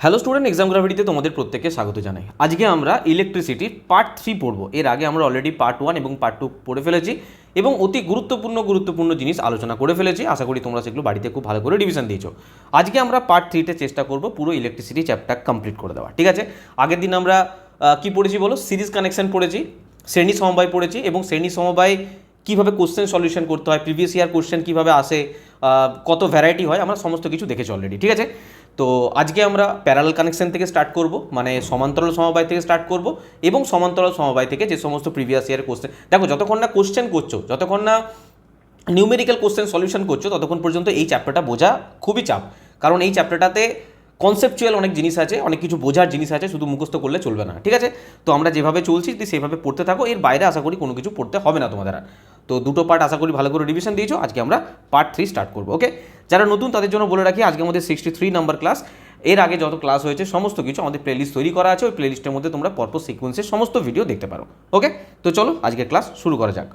Hello student, exam গ্রাভিটিতে তোমাদের প্রত্যেককে স্বাগত জানাই। আজকে আমরা ইলেকট্রিসিটির পার্ট 3 পড়বো। এর আগে আমরা অলরেডি পার্ট 1 এবং পার্ট 2 পড়ে ফেলেছি এবং অতি গুরুত্বপূর্ণ জিনিস আলোচনা করে ফেলেছি। আশা করি তোমরা সেগুলো বাড়িতে খুব ভালো করে রিভিশন দিয়েছো। আজকে আমরা পার্ট 3তে চেষ্টা করব পুরো ইলেকট্রিসিটি চ্যাপ্টার কমপ্লিট করে দেওয়া। ঠিক আছে, আগের দিন আমরা কি পড়েছি বলো? সিরিজ কানেকশন পড়েছি, শ্রেণী সমবায় পড়েছি এবং শ্রেণী সমবায় কীভাবে কোশ্চেন সলিউশন করতে হয়, প্রিভিয়াস ইয়ার কোশ্চেন কীভাবে আসে, কত ভ্যারাইটি হয়, আমরা সমস্ত কিছু দেখেছি অলরেডি। ঠিক আছে, তো আজকে আমরা প্যারালাল কানেকশন থেকে স্টার্ট করব, মানে সমান্তরাল সমবায় থেকে স্টার্ট করব এবং সমান্তরাল সমবায় থেকে যে সমস্ত প্রিভিয়াস ইয়ারের কোশ্চেন, দেখো যতক্ষণ না কোশ্চেন করছো, যতক্ষণ না নিউমেরিক্যাল কোশ্চেন সলিউশন করছো, ততক্ষণ পর্যন্ত এই চ্যাপ্টারটা বোঝা খুবই চাপ। কারণ এই চ্যাপ্টারটাতে কনসেপচুয়াল অনেক জিনিস আছে, অনেক কিছু বোঝার জিনিস আছে, শুধু মুখস্থ করলে চলবে না। ঠিক আছে, তো আমরা যেভাবে চলছি যদি সেভাবে পড়তে থাকো, এর বাইরে আশা করি কোনো কিছু পড়তে হবে না তোমাদের। তো দুটো পার্ট আশা করি ভালো করে রিভিশন দিয়েছো। আজকে আমরা পার্ট 3 স্টার্ট করবো। ওকে, যারা নতুন তাদের জন্য বলে রাখি, আজকে আমাদের 63 নাম্বার ক্লাস। এর আগে যত ক্লাস হয়েছে সমস্ত কিছু আমাদের প্লেলিস্ট তৈরি করা আছে, ওই প্লেলিস্টের মধ্যে তোমরা পরপর সিকোয়েন্সের সমস্ত ভিডিও দেখতে পারো। ওকে, তো চলো আজকে ক্লাস শুরু করা যাক।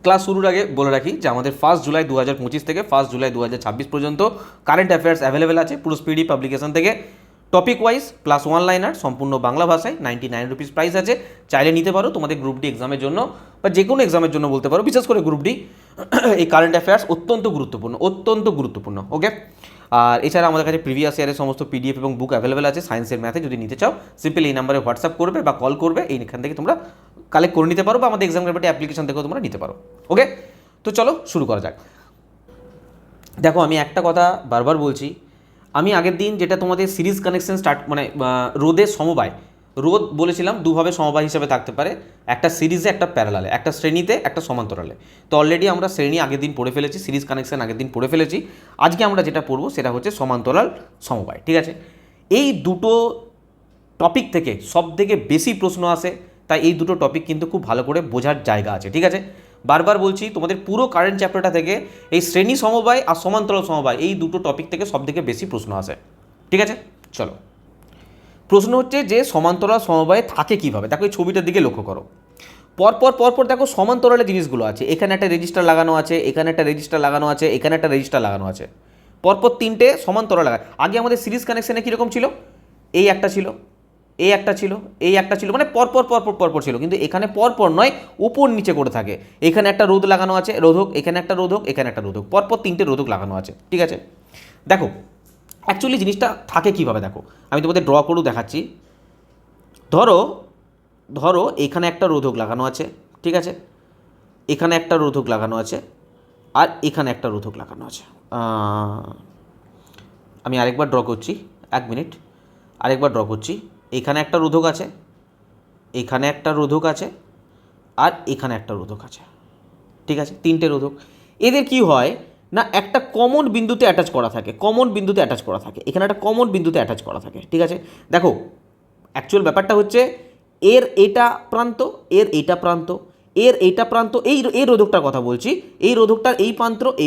ক্লাস শুরুর আগে বলে রাখি যে আমাদের 1 জুলাই 2025 থেকে 1 জুলাই 2026 পর্যন্ত কারেন্ট অ্যাফেয়ার্স অ্যাভেলেবেল আছে পুরো স্পিডি পাবলিকেশন থেকে। Topic wise plus one liner সম্পূর্ণ বাংলা ভাষায় 99 রুপিস প্রাইস আছে, চাইলে নিতে পারো তোমাদের গ্রুপ ডি এক্সামের জন্য বা যে কোনো এক্সামের জন্য বলতে পারো, বিশেষ করে গ্রুপ ডি। এই কারেন্ট অ্যাফেয়ার্স অত্যন্ত গুরুত্বপূর্ণ। ওকে, আর এছাড়া আমাদের কাছে প্রিভিয়াস ইয়ারের সমস্ত পিডিএফ এবং বুক অ্যাভেলেবেল আছে সায়েন্সের ম্যাথে। যদি নিতে চাও সিম্পলি এই নাম্বারে হোয়াটসঅ্যাপ করবে বা কল করবে, এইখান থেকে তোমরা কালেক্ট করে নিতে পারো বা আমাদের এক্সাম গ্রাভিটি অ্যাপ্লিকেশন থেকেও তোমরা নিতে পারো। ওকে, তো চলো শুরু করা যাক। দেখো আমি একটা কথা বারবার বলছি, আমি আগের দিন যেটা তোমাদের সিরিজ কানেকশন স্টার্ট মানে রোধের সমবায়, রোধ বলেছিলাম দুভাবে সমবায় হিসেবে থাকতে পারে, একটা সিরিজে একটা প্যারালালে, একটা শ্রেণীতে একটা সমান্তরালে। তো অলরেডি আমরা শ্রেণী আগের দিন পড়ে ফেলেছি, সিরিজ কানেকশন আগের দিন পড়ে ফেলেছি। আজকে আমরা যেটা পড়বো সেটা হচ্ছে সমান্তরাল সমবায়। ঠিক আছে, এই দুটো টপিক থেকে সব থেকে বেশি প্রশ্ন আসে, তাই এই দুটো টপিক কিন্তু খুব ভালো করে বোঝার জায়গা আছে। ঠিক আছে, বারবার বলছি তোমাদের পুরো কারেন্ট চ্যাপ্টারটা থেকে এই শ্রেণী সমবায় আর সমান্তরাল সমবায় এই দুটো টপিক থেকে সব থেকে বেশি প্রশ্ন আসে। ঠিক আছে, চলো প্রশ্ন হচ্ছে যে সমান্তরাল সমবায় থাকে কীভাবে। দেখো এই ছবিটার দিকে লক্ষ্য করো, পরপর দেখো সমান্তরালে জিনিসগুলো আছে। এখানে একটা রেজিস্টার লাগানো আছে, এখানে একটা রেজিস্টার লাগানো আছে, এখানে একটা রেজিস্টার লাগানো আছে, পরপর তিনটে সমান্তরাল লাগা। আগে আমাদের সিরিজ কানেকশানে কীরকম ছিল, এই একটা ছিল, এই একটা ছিল, এই একটা ছিল, মানে পরপর ছিল। কিন্তু এখানে পরপর নয়, উপর নিচে করে থাকে। এখানে একটা রোধ লাগানো আছে, রোধক, এখানে একটা রোধক, এখানে একটা রোধক, পরপর তিনটে রোধক লাগানো আছে। ঠিক আছে, দেখো অ্যাকচুয়ালি জিনিসটা থাকে কীভাবে দেখো, আমি তোমাদের ড্র করেও দেখাচ্ছি। ধরো এখানে একটা রোধক লাগানো আছে, ঠিক আছে, এখানে একটা রোধক লাগানো আছে, আর এখানে একটা রোধক লাগানো আছে। আমি আরেকবার ড্র করছি, এক মিনিট, আরেকবার ড্র করছি। এখানে একটা রোধক আছে, এখানে একটা রোধক আছে, আর এখানে একটা রোধক আছে। ঠিক আছে, তিনটে রোধক। এদের কি হয় না, একটা কমন বিন্দুতে অ্যাটাচ করা থাকে, এখানে একটা কমন বিন্দুতে অ্যাটাচ করা থাকে। ঠিক আছে, দেখো অ্যাকচুয়াল ব্যাপারটা হচ্ছে এর এটা প্রান্ত, এর এইটা প্রান্ত, এর এইটা প্রান্ত, এই রোধকটার কথা বলছি, এই রোধকটার এই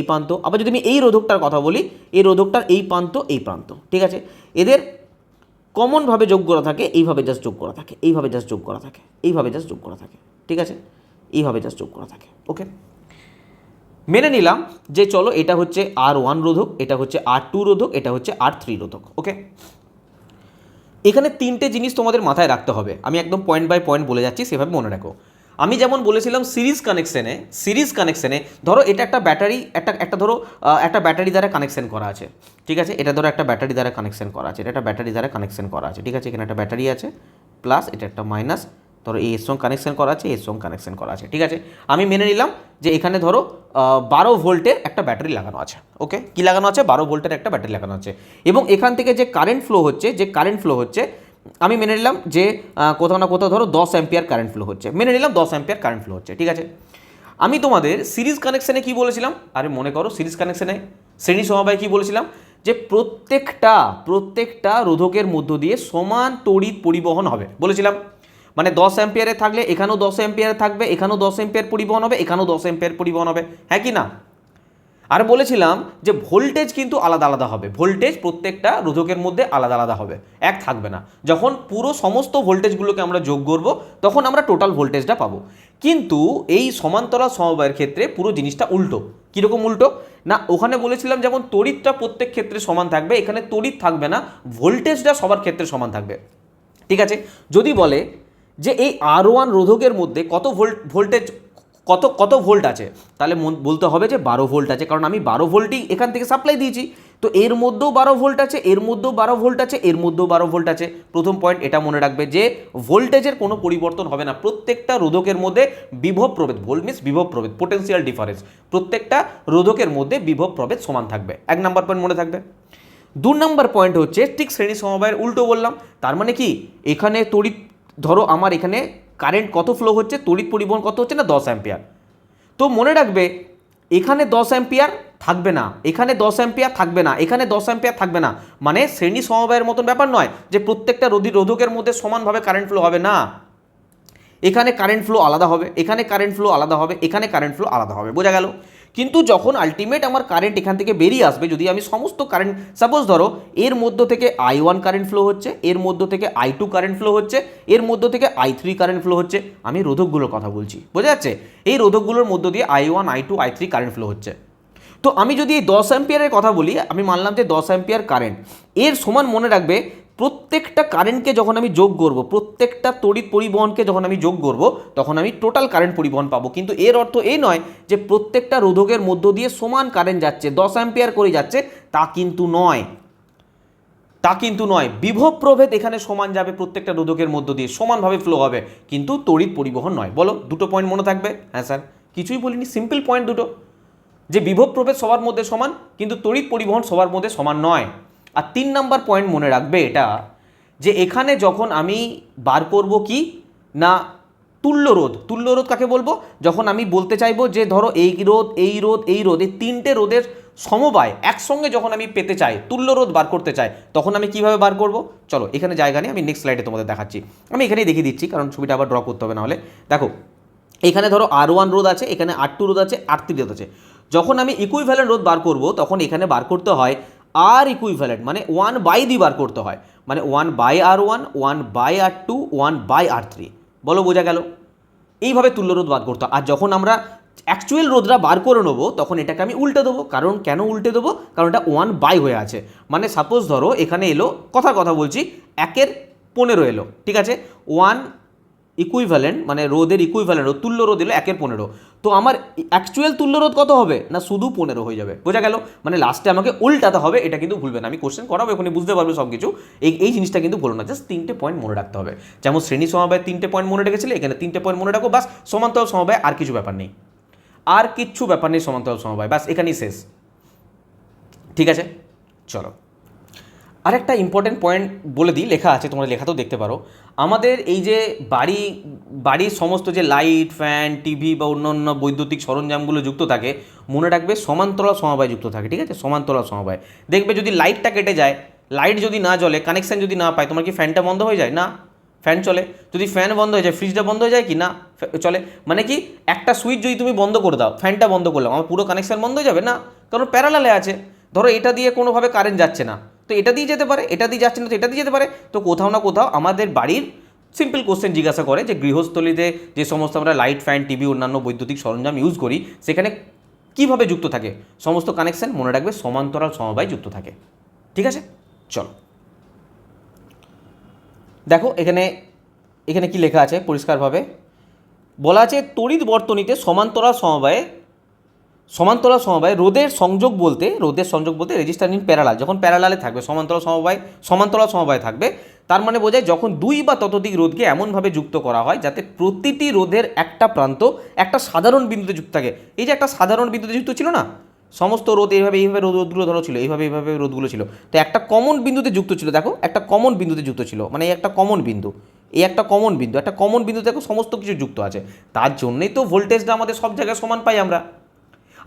প্রান্ত। আবার যদি আমি এই রোধকটার কথা বলি, এই রোধকটার এই প্রান্ত। ঠিক আছে, এদের কমনভাবে যোগ করা থাকে, এইভাবে জাস্ট যোগ করা থাকে, এইভাবে জাস্ট যোগ করা থাকে, এইভাবে জাস্ট যোগ করা থাকে। ঠিক আছে, এইভাবে জাস্ট যোগ করা থাকে। ওকে, মেনে নিলাম যে চলো এটা হচ্ছে R1 রোধক, এটা হচ্ছে R2 রোধক, এটা হচ্ছে R3 রোধক। ওকে, এখানে তিনটে জিনিস তোমাদের মাথায় রাখতে হবে, আমি একদম পয়েন্ট বাই পয়েন্ট বলে যাচ্ছি, সেভাবে মনে রাখো। আমি যেমন বলেছিলাম সিরিজ কানেকশানে ধরো এটা একটা ব্যাটারি, একটা ধরো একটা ব্যাটারি দ্বারা কানেকশন করা আছে। ঠিক আছে, এটা ধরো একটা ব্যাটারি দ্বারা কানেকশন করা আছে, এটা একটা ব্যাটারি দ্বারা কানেকশন করা আছে। ঠিক আছে, এখানে একটা ব্যাটারি আছে, প্লাস এটা একটা মাইনাস, ধরো এর সঙ্গে কানেকশন করা আছে, এর সঙ্গে কানেকশন করা আছে। ঠিক আছে, আমি মেনে নিলাম যে এখানে ধরো 12 ভোল্টের একটা ব্যাটারি লাগানো আছে। ওকে, কী লাগানো আছে, 12 ভোল্টের একটা ব্যাটারি লাগানো আছে, এবং এখান থেকে যে কারেন্ট ফ্লো হচ্ছে, আমি মেনে নিলাম যে কোথাও না কোথাও ধরো 10 অ্যাম্পিয়ার কারেন্ট ফ্লো হচ্ছে, মেনে নিলাম 10 অ্যাম্পিয়ার কারেন্ট ফ্লো হচ্ছে। ঠিক আছে, আমি তোমাদের সিরিজ কানেকশানে কি বলেছিলাম, আরে মনে করো সিরিজ কানেকশানে শ্রেণী সমবায় কি বলেছিলাম, যে প্রত্যেকটা রোধকের মধ্য দিয়ে সমান তড়িৎ পরিবহন হবে বলেছিলাম। মানে 10 অ্যাম্পিয়ারে থাকলে এখানেও 10 অ্যাম্পিয়ার থাকবে, এখানেও 10 অ্যাম্পিয়ার পরিবহন হবে, এখানেও 10 অ্যাম্পিয়ার পরিবহন হবে, হ্যাঁ কি না? আর বলেছিলাম যে ভোল্টেজ কিন্তু আলাদা আলাদা হবে, ভোল্টেজ প্রত্যেকটা রোধকের মধ্যে আলাদা আলাদা হবে, এক থাকবে না। যখন পুরো সমস্ত ভোল্টেজগুলোকে আমরা যোগ করব তখন আমরা টোটাল ভোল্টেজটা পাবো। কিন্তু এই সমান্তরাল সমবায়ের ক্ষেত্রে পুরো জিনিসটা উল্টো। কীরকম উল্টো না, ওখানে বলেছিলাম যেমন তড়িৎটা প্রত্যেক ক্ষেত্রে সমান থাকবে, এখানে তড়িৎ থাকবে না, ভোল্টেজটা সবার ক্ষেত্রে সমান থাকবে। ঠিক আছে, যদি বলে যে এই R1 রোধকের মধ্যে কত ভোল্টেজ কত কত ভোল্ট আছে, তাহলে বলতে হবে যে 12 ভোল্ট আছে, কারণ আমি 12 ভোল্টই এখান থেকে সাপ্লাই দিয়েছি। তো এর মধ্যেও 12 ভোল্ট আছে, এর মধ্যেও 12 ভোল্ট আছে, এর মধ্যেও 12 ভোল্ট আছে। প্রথম পয়েন্ট এটা মনে রাখবে যে ভোল্টেজের কোনো পরিবর্তন হবে না, প্রত্যেকটা রোধকের মধ্যে বিভব প্রভেদ, ভোল্ট মিন্স বিভব প্রভেদ, পোটেনশিয়াল ডিফারেন্স, প্রত্যেকটা রোধকের মধ্যে বিভব প্রভেদ সমান থাকবে। 1 নম্বর পয়েন্ট মনে থাকবে। 2 নম্বর পয়েন্ট হচ্ছে ঠিক শ্রেণী সমবায়ের উল্টো বললাম। তার মানে কি, এখানে তড়িৎ, ধরো আমার এখানে কারেন্ট কত ফ্লো হচ্ছে, তড়িৎ পরিবহন কত হচ্ছে না 10 অ্যাম্পিয়ার। তো মনে রাখবে এখানে 10 অ্যাম্পিয়ার থাকবে না, এখানে 10 অ্যাম্পিয়ার থাকবে না, এখানে 10 অ্যাম্পিয়ার থাকবে না, মানে শ্রেণী সমবায়ের মতন ব্যাপার নয় যে প্রত্যেকটা রোধকের মধ্যে সমানভাবে কারেন্ট ফ্লো হবে না। এখানে কারেন্ট ফ্লো আলাদা হবে, এখানে কারেন্ট ফ্লো আলাদা হবে, এখানে কারেন্ট ফ্লো আলাদা হবে, বোঝা গেল? কিন্তু যখন আলটিমেট আমার কারেন্ট এখান থেকে বেরিয়ে আসবে, যদি আমি সমস্ত কারেন্ট, সাপোজ ধরো এর মধ্য থেকে I1 কারেন্ট ফ্লো হচ্ছে, এর মধ্য থেকে I2 কারেন্ট ফ্লো হচ্ছে, এর মধ্য থেকে I3 কারেন্ট ফ্লো হচ্ছে, আমি রোধকগুলোর কথা বলছি, বোঝা যাচ্ছে? এই রোধকগুলোর মধ্য দিয়ে I1 I2 I3 current flow হচ্ছে। তো আমি যদি এই 10 অ্যাম্পিয়ারের কথা বলি, আমি মানলাম যে 10 অ্যাম্পিয়ার কারেন্ট, এর সমান মনে রাখবে প্রত্যেকটা কারেন্টকে যখন আমি যোগ করব, প্রত্যেকটা তড়িৎ পরিবহনকে যখন আমি যোগ করব, তখন আমি টোটাল কারেন্ট পরিবহন পাবো। কিন্তু এর অর্থ এই নয় যে প্রত্যেকটা রোধকের মধ্য দিয়ে সমান কারেন্ট যাচ্ছে, 10 অ্যাম্পিয়ার করে যাচ্ছে, তা কিন্তু নয়, তা কিন্তু নয়। বিভব প্রভেদ এখানে সমান যাবে, প্রত্যেকটা রোধকের মধ্য দিয়ে সমানভাবে ফ্লো হবে, কিন্তু তড়িৎ পরিবহন নয়। বলো, দুটো পয়েন্ট মনে থাকবে? হ্যাঁ স্যার, কিছুই বলিনি, সিম্পল পয়েন্ট দুটো, যে বিভব প্রভেদ সবার মধ্যে সমান, কিন্তু তড়িৎ পরিবহন সবার মধ্যে সমান নয়। আর 3 নাম্বার পয়েন্ট মনে রাখবে এটা, যে এখানে যখন আমি বার করব কি না তুল্যরোধ, তুল্যরোধ কাকে বলবো, যখন আমি বলতে চাইবো যে ধরো এই রোধ, এই রোধ, এই রোধ, এই তিনটে রোধের সমবায় একসঙ্গে যখন আমি পেতে চাই, তুল্যরোধ বার করতে চাই, তখন আমি কিভাবে বার করব? চলো, এখানে জায়গা নেই, আমি নেক্সট স্লাইডে তোমাদের দেখাচ্ছি, আমি এখানেই দেখিয়ে দিচ্ছি, কারণ ছবিটা আবার ড্র করতে হবে, না হলে দেখো এখানে ধরো R1 রোধ আছে, এখানে R2 রোধ আছে, R3 রোধ আছে। যখন আমি ইকুইভ্যালেন্ট রোধ বার করব, তখন এখানে বার করতে হয় R ইকুইভ্যালেন্ট, মানে 1/, বার করতে হয়, মানে 1/R1, 1/R2, 1/R3। বলো, বোঝা গেল? এইভাবে তুল্যরোধ বার করতে হয়। আর যখন আমরা অ্যাকচুয়াল রোধটা বার করে নেবো, তখন এটাকে আমি উল্টে দেবো। কারণ কেন উল্টে দেবো? কারণ এটা 1/, হয়ে আছে। মানে সাপোজ ধরো এখানে এলো, কথা বলছি, 1/15 এলো, ঠিক আছে, 1 ইকুইভ্যালেন্ট, মানে রোধের ইকুইভ্যালেন্ট রোধ, তুল্য রোধ এলো 1/15। তো আমার অ্যাকচুয়াল তুল্য রোধ কত হবে না, শুধু 15 হয়ে যাবে, বোঝা গেল? মানে লাস্টে আমাকে উল্টাতে হবে, এটা কিন্তু ভুলবে না, আমি কোশ্চেন করাবো, এখনই বুঝতে পারবে সব কিছু। এই জিনিসটা কিন্তু বলো না, জাস্ট 3টে পয়েন্ট মনে রাখতে হবে। যেমন শ্রেণী সমবায় 3টে পয়েন্ট মনে রেখেছিলে, এখানে 3টে পয়েন্ট মনে রাখো, বাস। সমান্তরাল সমবায় আর কিছু ব্যাপার নেই, আর কিচ্ছু ব্যাপার নেই সমান্তরাল সমবায়, বাস এখানেই শেষ। ঠিক আছে, চলো আরেকটা ইম্পর্টেন্ট পয়েন্ট বলে দিই, লেখা আছে, তোমরা লেখাতেও দেখতে পারো। আমাদের এই যে বাড়ির সমস্ত যে লাইট, ফ্যান, টিভি বা অন্যান্য বৈদ্যুতিক সরঞ্জামগুলো যুক্ত থাকে, মনে রাখবে সমান্তরাল সমবায় যুক্ত থাকে, ঠিক আছে? সমান্তরাল সমবায়। দেখবে যদি লাইটটা কেটে যায়, লাইট যদি না জ্বলে, কানেকশান যদি না পায়, তোমার কি ফ্যানটা বন্ধ হয়ে যায়? না, ফ্যান চলে। যদি ফ্যান বন্ধ হয়ে যায়, ফ্রিজটা বন্ধ হয়ে যায় কি? না, চলে। মানে কি, একটা সুইচ যদি তুমি বন্ধ করে দাও, ফ্যানটা বন্ধ করলাম, আমার পুরো কানেকশান বন্ধ হয়ে যাবে? না, কারণ প্যারালালে আছে। ধরো এটা দিয়ে কোনোভাবে কারেন্ট যাচ্ছে না, তো এটা দিয়ে যেতে পারে, এটা দিয়ে যাচ্ছে না, তো এটা দিয়ে যেতে পারে। তো কোথাও না কোথাও আমাদের বাড়ির সিম্পল কোশ্চেন জিজ্ঞাসা করে যে গৃহস্থলীতে যে সমস্ত আমরা লাইট, ফ্যান, টিভি, অন্যান্য বৈদ্যুতিক সরঞ্জাম ইউজ করি, সেখানে কীভাবে যুক্ত থাকে সমস্ত কানেকশন? মনে রাখবে সমান্তরাল সমবায় যুক্ত থাকে, ঠিক আছে? চলো দেখো এখানে কি লেখা আছে পরিষ্কারভাবে বলা আছে, তড়িৎ বর্তনীতে সমান্তরাল সমবায় রোধের সংযোগ বলতে রেজিস্ট্যান্স ইন প্যারালাল, যখন প্যারালালে থাকবে সমান্তরাল সমবায় থাকবে, তার মানে বোঝায় যখন দুই বা ততোধিক রোধকে এমনভাবে যুক্ত করা হয় যাতে প্রতিটি রোধের একটা প্রান্ত একটা সাধারণ বিন্দুতে যুক্ত থাকে। এই যে একটা সাধারণ বিন্দুতে যুক্ত ছিল না, সমস্ত রোধ এইভাবে রোধগুলো ধরো ছিল, এইভাবে রোধগুলো ছিল, তো একটা কমন বিন্দুতে যুক্ত ছিল। দেখো একটা কমন বিন্দুতে যুক্ত ছিল, মানে একটা কমন বিন্দু, একটা কমন বিন্দু দেখো সমস্ত কিছু যুক্ত আছে। তার জন্যই তো ভোল্টেজটা আমাদের সব জায়গায় সমান পাই আমরা,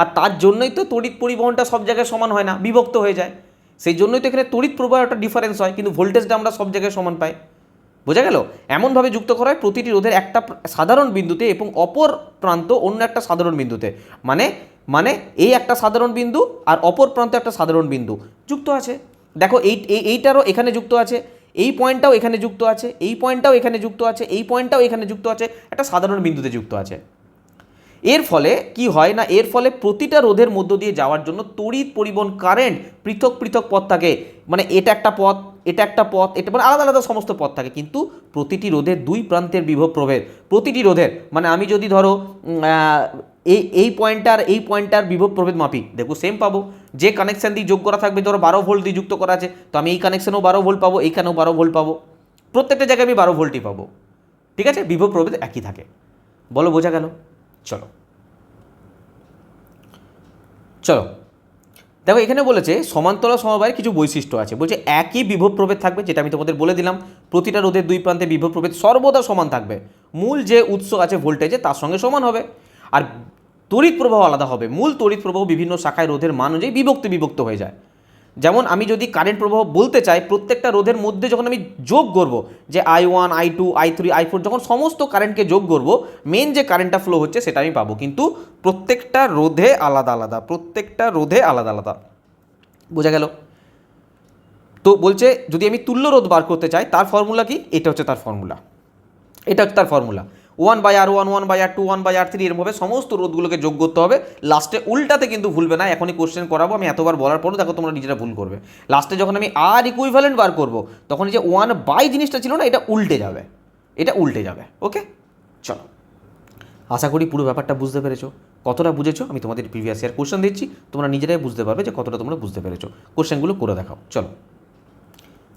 আর তার জন্যই তো তড়িৎ পরিবহনটা সব জায়গায় সমান হয় না, বিভক্ত হয়ে যায়। সেই জন্যই তো এখানে তড়িৎ প্রবাহ একটা ডিফারেন্স হয়, কিন্তু ভোল্টেজটা আমরা সব জায়গায় সমান পাই। বোঝা গেল? এমনভাবে যুক্ত করা হয় প্রতিটি রোধের একটা সাধারণ বিন্দুতে এবং অপর প্রান্ত অন্য একটা সাধারণ বিন্দুতে, মানে মানে এই একটা সাধারণ বিন্দু আর অপর প্রান্তে একটা সাধারণ বিন্দু যুক্ত আছে। দেখো এইটারও এখানে যুক্ত আছে, এই পয়েন্টটাও এখানে যুক্ত আছে, এই পয়েন্টটাও এখানে যুক্ত আছে, এই পয়েন্টটাও এখানে যুক্ত আছে, একটা সাধারণ বিন্দুতে যুক্ত আছে। এর ফলে কি হয় না, এর ফলে প্রতিটা রোধের মধ্য দিয়ে যাওয়ার জন্য তড়িৎ পরিবহন কারেন্ট পৃথক পৃথক পথ থাকে। মানে এটা একটা পথ, এটা একটা পথ, এটা মানে আলাদা আলাদা সমস্ত পথ থাকে, কিন্তু প্রতিটি রোধের দুই প্রান্তের বিভব প্রভেদ প্রতিটি রোধের, মানে আমি যদি ধরো এই পয়েন্টটার বিভব প্রভেদ মাপি, দেখো সেম পাবো। যে কানেকশান দিয়ে যোগ করা থাকবে, ধরো 12 ভোল্ট দিয়ে যুক্ত করা আছে, তো আমি এই কানেকশানেও 12 ভোল্ট পাবো, এইখানেও 12 ভোল্ট পাবো, প্রত্যেকটা জায়গায় আমি 12 ভোল্টই পাবো। ঠিক আছে, বিভব প্রভেদ একই থাকে। বলো বোঝা গেল? চলো চলো দেখো, এখানে বলেছে সমান্তরাল সমবায়ের কিছু বৈশিষ্ট্য আছে। বলছে একই বিভব প্রভেদ থাকবে, যেটা আমি তোমাদের বলে দিলাম, প্রতিটা রোধের দুই প্রান্তে বিভব প্রভেদ সর্বদা সমান থাকবে, মূল যে উৎস আছে ভোল্টেজে তার সঙ্গে সমান হবে। আর তড়িৎ প্রবাহ আলাদা হবে, মূল তড়িৎ প্রবাহ বিভিন্ন শাখায় রোধের মান অনুযায়ী বিভক্ত হয়ে যায়। যেমন আমি যদি কারেন্ট প্রবাহ বলতে চাই, প্রত্যেকটা রোধের মধ্যে যখন আমি যোগ করব, যে I1 I2 I3 I4, যখন সমস্ত কারেন্টকে যোগ করব, মেন যে কারেন্টটা ফ্লো হচ্ছে সেটা আমি পাবো, কিন্তু প্রত্যেকটা রোধে আলাদা আলাদা, প্রত্যেকটা রোধে আলাদা আলাদা। বোঝা গেল? তো বলছে যদি আমি তুল্য রোধ বার করতে চাই, তার ফর্মুলা কি? এটা হচ্ছে তার ফর্মুলা, এটা হচ্ছে তার ফর্মুলা। 1/R1 1/R2 1/R3 এরমভাবে সমস্ত রোধগুলোকে যোগ করতে হবে। লাস্টে উল্টাতে কিন্তু ভুলবে না, এখনই কোশ্চেন করাবো, আমি এতবার বলার পরও দেখো তোমরা নিজেরা ভুল করবে। লাস্টে যখন আমি আর ইকুইভ্যালেন্ট বার করবো, তখন যে 1/, জিনিসটা ছিল না, এটা উল্টে যাবে, এটা উল্টে যাবে। ওকে, চলো, আশা করি পুরো ব্যাপারটা বুঝতে পেরেছো। কতটা বুঝেছো আমি তোমাদের প্রিভিয়াস ইয়ার কোশ্চেন দিচ্ছি, তোমরা নিজেরাই বুঝতে পারবে যে কতটা তোমরা বুঝতে পেরেছো। কোশ্চেনগুলো করে দেখাও। চলো,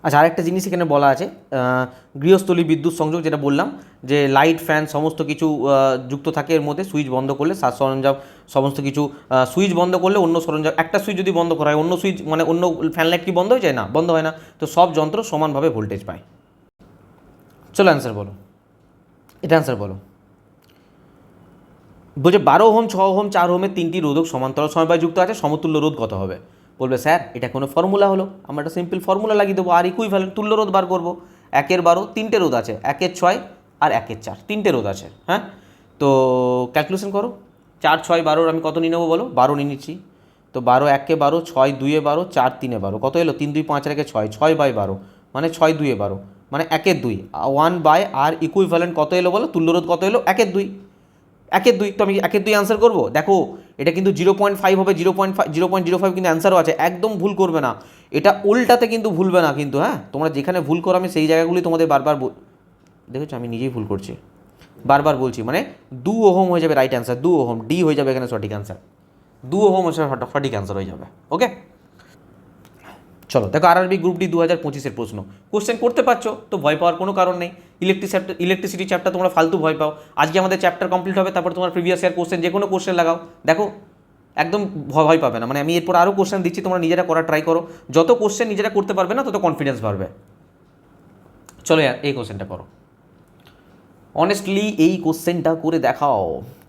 আচ্ছা, আরেকটা জিনিস এখানে বলা আছে, গৃহস্থলী বিদ্যুৎ সংযোগ, যেটা বললাম যে লাইট ফ্যান সমস্ত কিছু যুক্ত থাকে এর মধ্যে, সুইচ বন্ধ করলে সাজ সরঞ্জাম সমস্ত কিছু, সুইচ বন্ধ করলে অন্য সরঞ্জাম, একটা সুইচ যদি বন্ধ করা হয় অন্য সুইচ মানে অন্য ফ্যান লাইট কি বন্ধ হয়ে যায়? না, বন্ধ হয় না। তো সব যন্ত্র সমানভাবে ভোল্টেজ পায়। চলো অ্যান্সার বলো, এটা অ্যান্সার বলো। বলছে 12 ওহম 6 ওহম 4 ওহমের তিনটি রোধক সমান্তরাল সমবায় যুক্ত আছে, সমতুল্য রোধ কত হবে? বলবে স্যার এটা কোনো ফর্মুলা হলো, আমরা একটা সিম্পল ফর্মুলা লাগিয়ে দেবো, আর ইকুইভ্যালেন্ট তুল্য রোধ বার করবো। 1-এর 12 তিনটে রোধ আছে, 1-এর 6 আর 1-এর 4 তিনটে রোধ আছে। হ্যাঁ, তো ক্যালকুলেশন করো, 4 6 12 আমি কত নিয়ে নেবো বলো? 12 নিয়ে নিচ্ছি। তো 12 1-এ 12, 6 2-এ 12, 4 3-এ 12, কত এলো? 3 2 5 রেখে 6, 6/12 মানে 6 2-এ 12, মানে 1-এর 2। 1/R ইকুইভ্যালেন্ট কত এলো বলো? তুল্য রোধ কত এলো? 1-এর 2, 1-এর 2। তো আমি 1-এর 2 আনসার করবো। দেখো এটা কিন্তু 0.5 হবে, 0.05 কিন্তু অ্যান্সারও আছে, একদম ভুল করবে না। এটা উল্টাতে কিন্তু ভুলবে না কিন্তু। হ্যাঁ, তোমরা যেখানে ভুল করো আমি সেই জায়গাগুলি তোমাদের বারবার দেখেছো, আমি নিজেই ভুল করছি, বারবার বলছি। মানে 2 ওহম হয়ে যাবে রাইট অ্যান্সার, 2 ওহম, ডি হয়ে যাবে এখানে সঠিক অ্যান্সার, 2 ওহম সঠিক অ্যান্সার হয়ে যাবে। ওকে, চলো দেখো, আরআরবি গ্রুপ ডি 2025-এর প্রশ্ন। কোশ্চেন করতে পারছো তো ভয় পাওয়ার কোনো কারণ নেই। ইলেকট্রিসিটি চ্যাপ্টার তোমরা ফালতু ভয় পাও, আজকে আমাদের চ্যাপ্টার কমপ্লিট হবে, তারপর তোমার প্রিভিয়াস ইয়ার কোশ্চেন যে কোনো কোশ্চেন লাগাও, দেখো একদম ভয় পাবে না। মানে আমি এরপর আরও কোশ্চেন দিচ্ছি, তোমরা নিজেরা করার ট্রাই করো, যত কোশ্চেন নিজেরা করতে পারবে না তত কনফিডেন্স বাড়বে। চলো এই কোশ্চেনটা করো, অনেস্টলি এই কোশ্চেনটা করে দেখাও।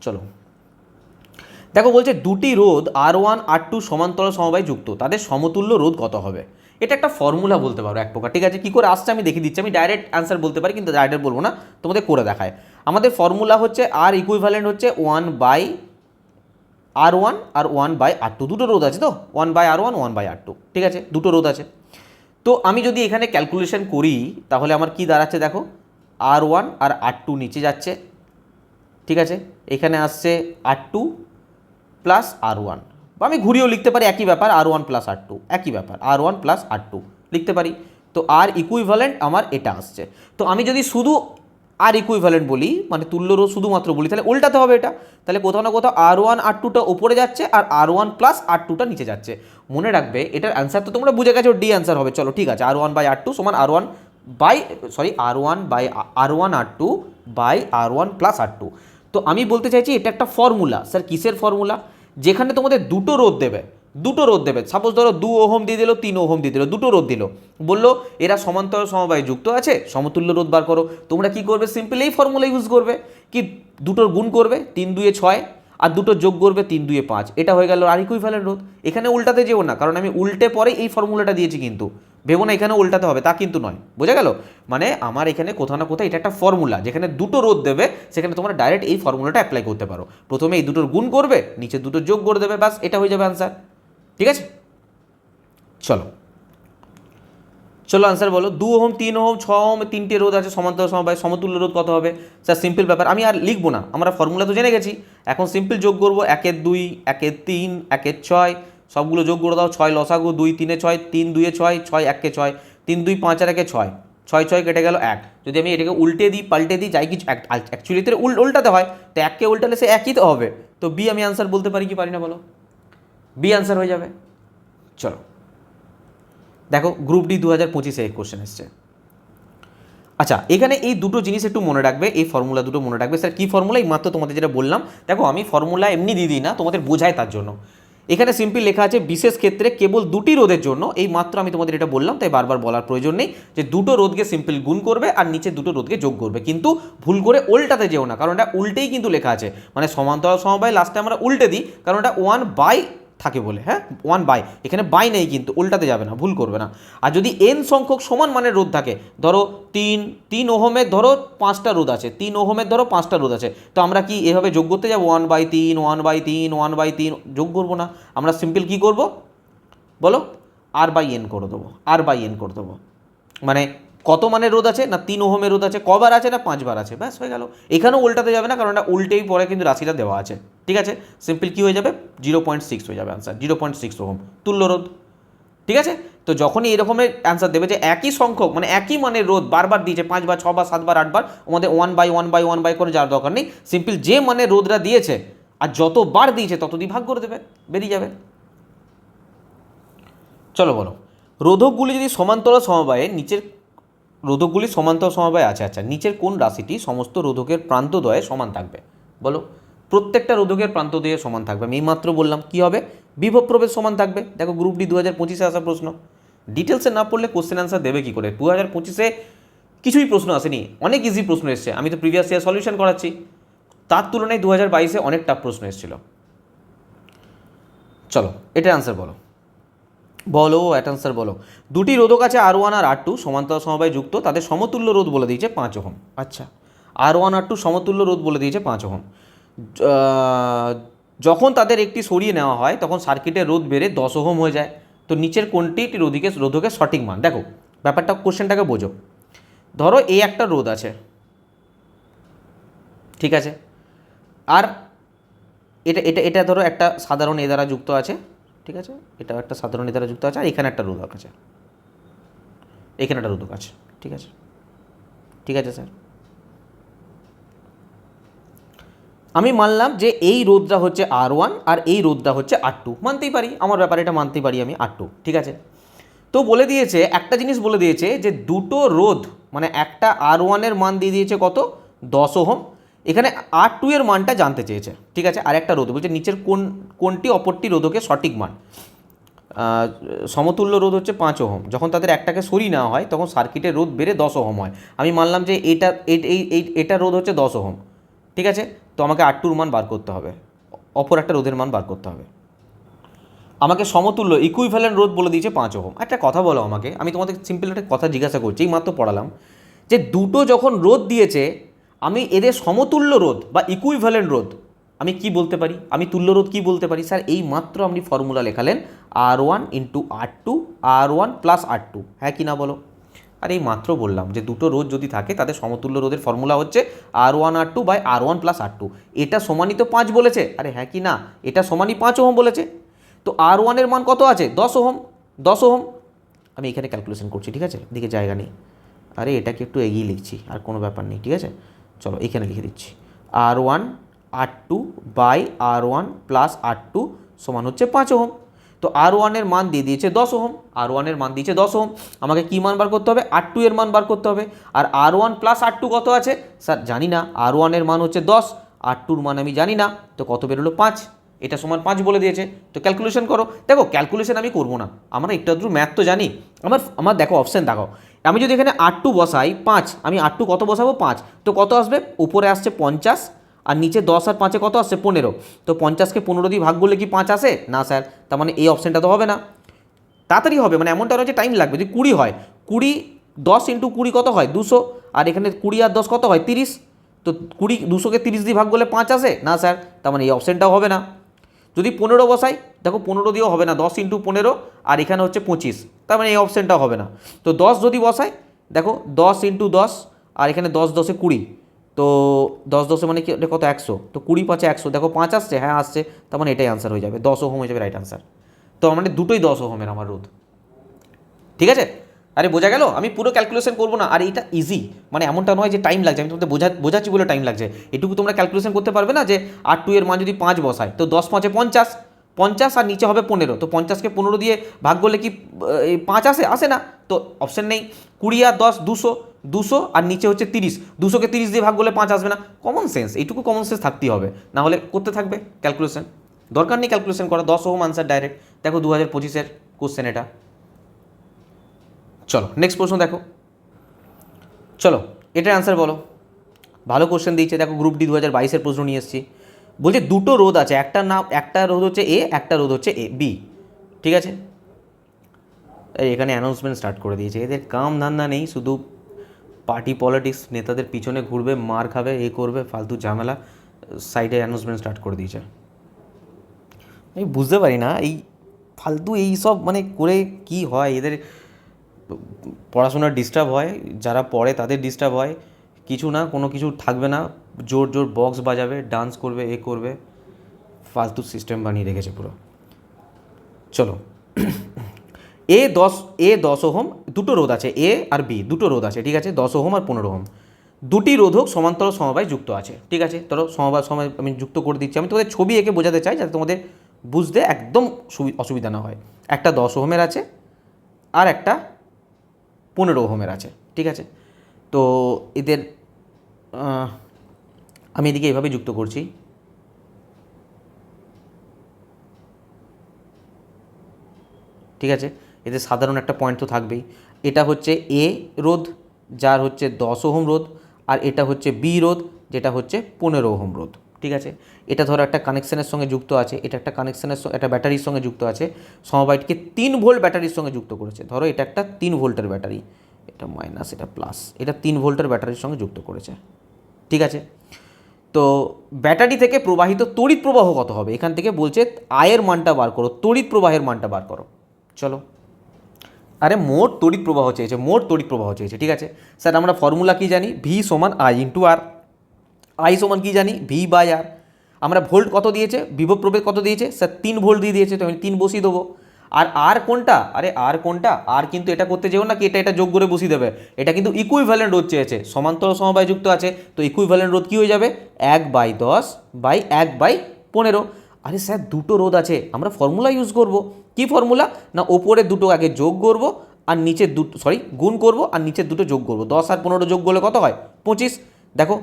চলো দেখো, বলছে দুটি রোধ R1 R2 সমান্তরাল সমবায় যুক্ত, তাদের সমতুল্য রোধ কত হবে? এটা একটা ফর্মুলা বলতে পারো এক প্রকার। ঠিক আছে, কী করে আসছে আমি দেখিয়ে দিচ্ছি, আমি ডাইরেক্ট অ্যান্সার বলতে পারি কিন্তু ডাইরেক্ট বলবো না, তোমাদের করে দেখায়। আমাদের ফর্মুলা হচ্ছে আর ইকুইভ্যালেন্ট হচ্ছে 1/R1 আর 1/R2, দুটো রোধ আছে তো, 1/R1 1/R2। ঠিক আছে, দুটো রোধ আছে। তো আমি যদি এখানে ক্যালকুলেশন করি তাহলে আমার কি দাঁড়াচ্ছে দেখো, R1 আর R2 নিচে যাচ্ছে। ঠিক আছে, এখানে আসছে R2 প্লাস R1, বা আমি ঘুরিয়েও লিখতে পারি, একই ব্যাপার, R1 প্লাস R2 একই ব্যাপার, R1 প্লাস R2 লিখতে পারি। তো আর ইকুইভ্যালেন্ট আমার এটা আসছে। তো আমি যদি শুধু আর ইকুইভ্যালেন্ট বলি, মানে তুল্য রোধ শুধুমাত্র বলি, তাহলে উল্টাতে হবে এটা। তাহলে কোথাও না কোথাও R1 R2টা ওপরে যাচ্ছে আর R1 প্লাস R2টা নিচে যাচ্ছে। মনে রাখবে এটার অ্যান্সার তো তোমরা বুঝে গেছো, ডি অ্যান্সার হবে। চলো ঠিক আছে, R1/R2 সমান R1 R1/R2 by R1 plus R2। তো আমি বলতে চাইছি এটা একটা ফর্মুলা। স্যার কিসের ফর্মুলা? যেখানে তোমাদের দুটো রোধ দেবে, সাপোজ ধরো 2 ওহম দিয়ে দিল, 3 ওহম দিয়ে দিল, দুটো রোধ দিল, বললো এরা সমান্তরাল সমবায়ে যুক্ত আছে, সমতুল্য রোধ বার করো। তোমরা কি করবে? সিম্পল এই ফর্মুলা ইউজ করবে, কি দুটোর গুণ করবে 3 2 6 আর দুটো যোগ করবে 3 2 5, এটা হয়ে গেল আর ইকুইভ্যালেন্ট রোধ। এখানে উল্টাতে যেও না, কারণ আমি উল্টে পরে এই ফর্মুলাটা দিয়েছি কিন্তু, ভেবো না এখানে উল্টাতে হবে, তা কিন্তু নয়, বোঝা গেল? মানে আমার এখানে কোথাও না কোথাও এটা একটা ফর্মুলা, যেখানে দুটো রোধ দেবে সেখানে তোমরা ডাইরেক্ট এই ফর্মুলাটা অ্যাপ্লাই করতে পারো। প্রথমে এই দুটোর গুণ করবে, নিচে দুটো যোগ করে দেবে, ব্যাস এটা হয়ে যাবে আনসার। ঠিক আছে, চলো চলো আনসার বলো। 2 ওহম, 3 ওহম, 6 ওহম, তিনটে রোধ আছে সমান্তরাল সমবায়, সমতুল্য রোধ কত হবে? স্যার সিম্পল ব্যাপার, আমি আর লিখবো না, আমরা ফর্মুলা তো জেনে গেছি। এখন সিম্পল যোগ করবো, 1 2, 1 3, 1 6, সবগুলো যোগ করে দাও। 6 লসাগু, 2 3 6, 3 2 6, 6 1 6, 3 2 5 আর 1 6, 6 6 কেটে গেল 1। যদি আমি এটাকে উল্টে দিই, পাল্টে দিই, যাই কিছু, অ্যাকচুয়ালি তো উল্টাতে হয়, তো 1কে উল্টালে সে একই তো হবে। তো বি আমি আনসার বলতে পারি কি পারি না বলো? বি আনসার হয়ে যাবে। চলো দেখো, গ্রুপ ডি 2025-এ এই কোশ্চেন এসছে। আচ্ছা, এখানে এই দুটো জিনিস একটু মনে রাখবে, এই ফর্মুলা দুটো মনে রাখবে। স্যার কী ফর্মুলা? এই মাত্র তোমাদের যেটা বললাম, দেখো আমি ফর্মুলা এমনি দিয়ে দিই না, তোমাদের বোঝায় তার জন্য। এখানে সিম্পল লেখা আছে বিশেষ ক্ষেত্রে কেবল দুটি রোধের জন্য, এই মাত্র আমি তোমাদের এটা বললাম, তাই বারবার বলার প্রয়োজন নেই যে দুটো রোধকে সিম্পল গুণ করবে আর নিচে দুটো রোধকে যোগ করবে, কিন্তু ভুল করে উল্টাতে যেও না, কারণ এটা উল্টেই কিন্তু লেখা আছে, মানে সমান্তরাল সমবায় লাস্টে আমরা উল্টে দিই, কারণ এটা 1/, থাকে বলে, হ্যাঁ 1/, এখানে বাই নেই, কিন্তু উল্টাতে যাবে না, ভুল করবে না। আর যদি n সংখ্যক সমান মানের রোধ থাকে, ধরো 3 ওহমের ধরো 5টা রোধ আছে, 3 ওহমের ধরো 5টা রোধ আছে, তো আমরা কি এভাবে যোগ করতে যাবো? 1/3, 1/3, 1/3 যোগ করবো না, আমরা সিম্পল কি করব বলো? r/n করে দেবো, r/n করে দেবো। মানে কত মানের রোধ আছে? না 3 ওহমের রোধ আছে, কবার আছে? না 5 বার আছে, ব্যাস হয়ে গেল। এখানেও উল্টাতে যাবে না, কারণ এটা উল্টেই পরে কিন্তু রাশিটা দেওয়া আছে। ঠিক আছে, সিম্পল কি হয়ে যাবে? 0.6 হয়ে যাবে আনসার, 0.6 ওহম তুল্য রোধ। ঠিক আছে, তো যখনই এরকমের অ্যান্সার দেবে যে একই সংখ্যক মানে একই মানের রোধ বারবার দিয়েছে, 5 বার, 6 বার, 7 বার, 8 বার, আমাদের 1/1/1 করে যাওয়ার দরকার নেই, সিম্পল যে মানের রোধটা দিয়েছে আর যতবার দিয়েছে তত দিয়ে ভাগ করে দেবে, বেরিয়ে যাবে। চলো বলো, রোধকগুলি যদি সমান্তরাল সমবায়ে নিচের রোধকগুলি সমান্তরাল সমবায় আছে, আচ্ছা নিচের কোন রাশিটি সমস্ত রোধকের প্রান্তদ্বয়ে সমান থাকবে? বলো, প্রত্যেকটা রোধকের প্রান্তদ্বয়ে সমান থাকবে। আমি এইমাত্র বললাম কি হবে? বিভব প্রভেদ সমান থাকবে। দেখো গ্রুপ ডি 2025-এ আসা প্রশ্ন, ডিটেলসে না পড়লে কোশ্চেন অ্যান্সার দেবে কী করে? 2025-এ কিছুই প্রশ্ন আসেনি, অনেক ইজি প্রশ্ন এসছে, আমি তো প্রিভিয়াস ইয়ার সলিউশন করাচ্ছি, তার তুলনায় 2022-এ অনেক টাফ প্রশ্ন এসেছিল। চলো এটার অ্যান্সার বলো, বলো এটা আনসার বলো। দুটি রোধক আছে R1 আর R2 সমান্তরাল সমবায়ে যুক্ত, তাদের সমতুল্য রোধ বলে দিয়েছে 5 ওহম। আচ্ছা, R1 R2 সমতুল্য রোধ বলে দিয়েছে 5 ওহম। যখন তাদের একটি সরিয়ে নেওয়া হয় তখন সার্কিটের রোধ বেড়ে 10 ওহম হয়ে যায়। তো নিচের কোনটি রোধকের সঠিক মান? দেখো ব্যাপারটা, কোশ্চেনটাকে বোঝো। ধরো এই একটা রোধ আছে, ঠিক আছে, আর এটা এটা এটা ধরো একটা সাধারণ এ দ্বারা যুক্ত আছে, ঠিক আছে, এটা একটা সাধারণ এ দ্বারা যুক্ত আছে, আর এখানে একটা রোধক আছে, এখানে একটা রোধক আছে, ঠিক আছে, ঠিক আছে স্যার। আমি মানলাম যে এই রোধটা হচ্ছে R1 আর এই রোধটা হচ্ছে R2, মানতেই পারি, আমার ব্যাপারে এটা মানতেই পারি আমি R2, ঠিক আছে। তো বলে দিয়েছে একটা জিনিস, বলে দিয়েছে যে দুটো রোধ মানে একটা R1 এর মান দিয়ে দিয়েছে কত? 10 ওহম, এখানে R2 এর মানটা জানতে চেয়েছে, ঠিক আছে। আর একটা রোধ বলছে নিচের কোনটি অপরটি রোধকের সঠিক মান? সমতুল্য রোধ হচ্ছে 5 ওহম, যখন তাদের একটাকে সরিয়ে নেওয়া হয় তখন সার্কিটের রোধ বেড়ে 10 ওহম হয়। আমি মানলাম যে এটা রোধ হচ্ছে 10 ওহম, ঠিক আছে। তো আমাকে R2-র মান বার করতে হবে, অপর একটা রোধের মান বার করতে হবে। আমাকে সমতুল্য ইকুইভ্যালেন্ট রোধ বলে দিয়েছে 5 ওহম। একটা কথা বলো আমাকে, আমি তোমাদের সিম্পল একটা কথা জিজ্ঞাসা করছি, এই মাত্র পড়ালাম যে দুটো যখন রোধ দিয়েছে আমি এদের সমতুল্য রোধ বা ইকুইভ্যালেন্ট রোধ আমি কি বলতে পারি? আমি তুল্য রোধ কি বলতে পারি? স্যার এই মাত্র আপনি formula লেখালেন R1 × R2, R1 + R2, হ্যাঁ কি না বলো? আর এই মাত্র বললাম যে দুটো রোধ যদি থাকে তাদের সমতুল্য রোধের ফর্মুলা হচ্ছে R1 R2 / R1 + R2। এটা সমানই তো 5 বলেছে, আরে হ্যাঁ কি না? এটা সমানই 5 ওহম বলেছে। তো R1 এর মান কত আছে? 10 ওহম, 10 ওহম। আমি এখানে ক্যালকুলেশন করছি, ঠিক আছে, দিকে জায়গা নেই, আরে এটাকে একটু এগিয়ে লিখছি, আর কোনো ব্যাপার নেই, ঠিক আছে। চলো এখানে লিখে দিচ্ছি R1 R2 / R1 + R2 সমান হচ্ছে 5 ওহম। তো R1 এর মান দিয়ে দিয়েছে 10 ওহম, R1 এর মান দিয়েছে 10 ওহম, আমাকে কি মান বার করতে হবে? R2 এর মান বার করতে হবে। আর R1 + R2 কত আছে? স্যার জানি না, R1 এর মান হচ্ছে 10, R2-র মান আমি জানি না, তো কত বেরোলো? 5, এটা সমান 5 বলে দিয়েছে। তো ক্যালকুলেশন করো। দেখো ক্যালকুলেশন আমি করবো না, আমরা একটু আধটু ম্যাথ তো জানি। আমার দেখো অপশান দেখো, আমি যদি এখানে R2 বসাই 5, আমি R2 কত বসাবো? 5, তো কত আসবে? উপরে আসছে 50 আর নিচে 10 আর 5-এ কত আসছে? 15। তো 50-কে 15 দিয়ে ভাগ করলে কি 5 আসে? না স্যার, তার মানে এই অপশানটা তো হবে না। তাড়াতাড়ি হবে, মানে এমনটা নয় যে টাইম লাগবে। যদি 20 হয়, 20 10 ইন্টু 20 কত হয় 200, আর এখানে 20 আর 10 কত হয় 30। তো 20 200কে 30 দিয়ে ভাগ করলে 5 আসে না স্যার, তার মানে এই অপশানটাও হবে না। যদি 15 বসাই, দেখো 15 দিয়েও হবে না, 10 ইন্টু 15 আর এখানে হচ্ছে 25, তার মানে এই অপশানটাও হবে না। তো 10 যদি বসাই, দেখো 10 ইন্টু 10 আর এখানে 10 10 20, তো 10 10 মানে কি কত 100, তো 20 5 100, দেখো 5 আসছে, হ্যাঁ আসছে, তার মানে এটাই আনসার হয়ে যাবে, 10 ওহম হয়ে যাবে রাইট আনসার। তো মানে দুটোই 10 ওহমের আমার রোধ, ঠিক আছে। আরে বোঝা গেল, আমি পুরো ক্যালকুলেশন করবো না, আর এটা ইজি, মানে এমনটা নয় যে টাইম লাগছে, আমি তোমাদের বোঝাচ্ছি বলে টাইম লাগছে। এটুকু তোমরা ক্যালকুলেশন করতে পারবে না যে 8 এর মান যদি 5 বসায়, তো 10 5 50, 50 আর নিচে হবে 15, তো 50কে 15 দিয়ে ভাগ করলে কি 5 আসে না, তো অপশন নেই। 20 আর 10 200, 200 আর নিচে হচ্ছে 30, 200কে 30 দিয়ে ভাগ করলে 5 আসবে না। কমন সেন্স, এইটুকু কমন সেন্স থাকতেই হবে, না হলে করতে থাকবে ক্যালকুলেশন, দরকার নেই ক্যালকুলেশন করা, 10 ওহম আনসার ডাইরেক্ট। দেখো 2025-এর কোশ্চেন এটা। চলো নেক্সট প্রশ্ন দেখো, চলো এটার অ্যান্সার বলো। ভালো কোশ্চেন দিয়েছে, দেখো গ্রুপ ডি 2022-এর প্রশ্ন নিয়ে এসেছি। বলছে দুটো রোধ আছে, একটা রোধ হচ্ছে এ, একটা রোধ হচ্ছে এ বি, ঠিক আছে। এখানে অ্যানাউন্সমেন্ট স্টার্ট করে দিয়েছে, এদের কাম ধান্দা নেই, শুধু পার্টি পলিটিক্স, নেতাদের পিছনে ঘুরবে, মার খাবে, এ করবে, ফালতু ঝামেলা, সাইডে অ্যানাউন্সমেন্ট স্টার্ট করে দিয়েছে। আমি বুঝতে পারি না এই ফালতু এই সব মানে করে কি হয়, এদের পড়াশোনার ডিস্টার্ব হয়, যারা পড়ে তাদের ডিস্টার্ব হয়, কিছু না কোনো কিছু থাকবে না, জোর জোর বক্স বাজাবে, ডান্স করবে, এ করবে, ফালতু সিস্টেম বানিয়ে রেখেছে পুরো। চলো এ 10 ওহম, দুটো রোধ আছে, এ আর বি দুটো রোধ আছে, ঠিক আছে, 10 ওহম আর 15 ওহম, দুটি রোধক সমান্তরাল সমবায় যুক্ত আছে, ঠিক আছে। ধরো সমবায় আমি যুক্ত করে দিচ্ছি, আমি তোমাদের ছবি এঁকে বোঝাতে চাই যাতে তোমাদের বুঝতে একদম অসুবিধা না হয়। একটা 10 ওহমের আছে আর একটা 15 ওহমের আছে, ঠিক আছে। তো এদের আমি এদিকে এভাবে যুক্ত করছি, ঠিক আছে। এদের সাধারণ একটা পয়েন্ট তো থাকবেই, এটা হচ্ছে এ রোধ যার হচ্ছে 10 ওহম রোধ, আর এটা হচ্ছে বি রোধ যেটা হচ্ছে 15 ওহম রোধ, ঠিক আছে। এটা ধরো একটা কানেকশানের সঙ্গে যুক্ত আছে, এটা একটা কানেকশানের সঙ্গে, একটা ব্যাটারির সঙ্গে যুক্ত আছে, সমবায়টিকে 3 ভোল্ট ব্যাটারির সঙ্গে যুক্ত করেছে। ধরো এটা একটা 3 ভোল্টের ব্যাটারি, এটা মাইনাস এটা প্লাস, এটা 3 ভোল্টের ব্যাটারির সঙ্গে যুক্ত করেছে, ঠিক আছে। তো ব্যাটারি থেকে প্রবাহিত তড়িৎ প্রবাহ কত হবে, এখান থেকে বলছে আয়ের মানটা বার করো, তড়িৎ প্রবাহের মানটা বার করো। চলো, আরে মোট তড়িৎ প্রবাহ চেয়েছে, মোট তড়িৎ প্রবাহ চেয়েছে, ঠিক আছে। স্যার আমরা ফর্মুলা কি জানি, ভি সমান আই ইন্টু আর, আই সমান কি জানি ভি বাই আর। আমরা ভোল্ট কত দিয়েছে, বিভব প্রভেদ কত দিয়েছে স্যার 3 ভোল্ট দিয়ে দিয়েছে, তো আমি 3 বসিয়ে দেবো। আর আর কোনটা, আরে আর কোনটা, আর কিন্তু এটা করতে যেও না কি এটা যোগ করে বসিয়ে দেবে, এটা কিন্তু ইকুইভ্যালেন্ট রোধ চেয়েছে, সমান্তরাল সমবায় যুক্ত আছে, তো ইকুইভ্যালেন্ট রোধ কী হয়ে যাবে 1/10/1/15। আরে স্যার দুটো রোধ আছে, আমরা ফর্মুলা ইউজ করব, কি ফর্মুলা না ওপরে দুটো আগে যোগ করব আর নিচে দুটো গুণ করব আর নিচের দুটো যোগ করব, 10 আর 15 যোগ করলে কত হয় 25। দেখো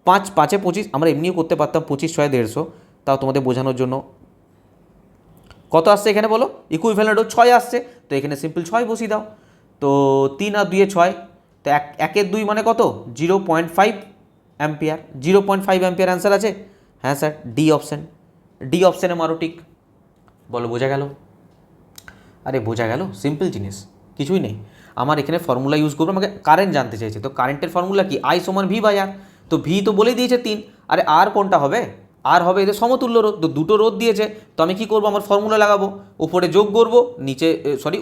5 5 25, আমরা এমনিও করতে পারতাম 25 6 150, তাও তোমাদের বোঝানোর জন্য। কত আসছে এখানে বলো, ইকুইভ্যালেন্ট 6 আসছে, তো এখানে সিম্পল 6 বসিয়ে দাও। তো 3 আর 2 6, তো 1 2 মানে কত 0.5 অ্যাম্পিয়ার, 0.5 অ্যাম্পিয়ার অ্যান্সার আছে। হ্যাঁ স্যার, ডি অপশান, ডি অপশানে মারো টিক। বলো বোঝা গেল, আরে বোঝা গেল, সিম্পল জিনিস, কিছুই নেই। আমার এখানে ফর্মুলা ইউজ করবো, আমাকে কারেন্ট জানতে চাইছে, তো কারেন্টের ফর্মুলা কি আই সমান ভি বাই আর, তো ভি তো বলেই দিয়েছে 3, আরে আর কোনটা হবে, আর হবে এদের সমতুল্য রোধ, তো দুটো রোধ দিয়েছে, তো আমি কী করবো আমার ফর্মুলা লাগাবো, উপরে যোগ করবো নিচে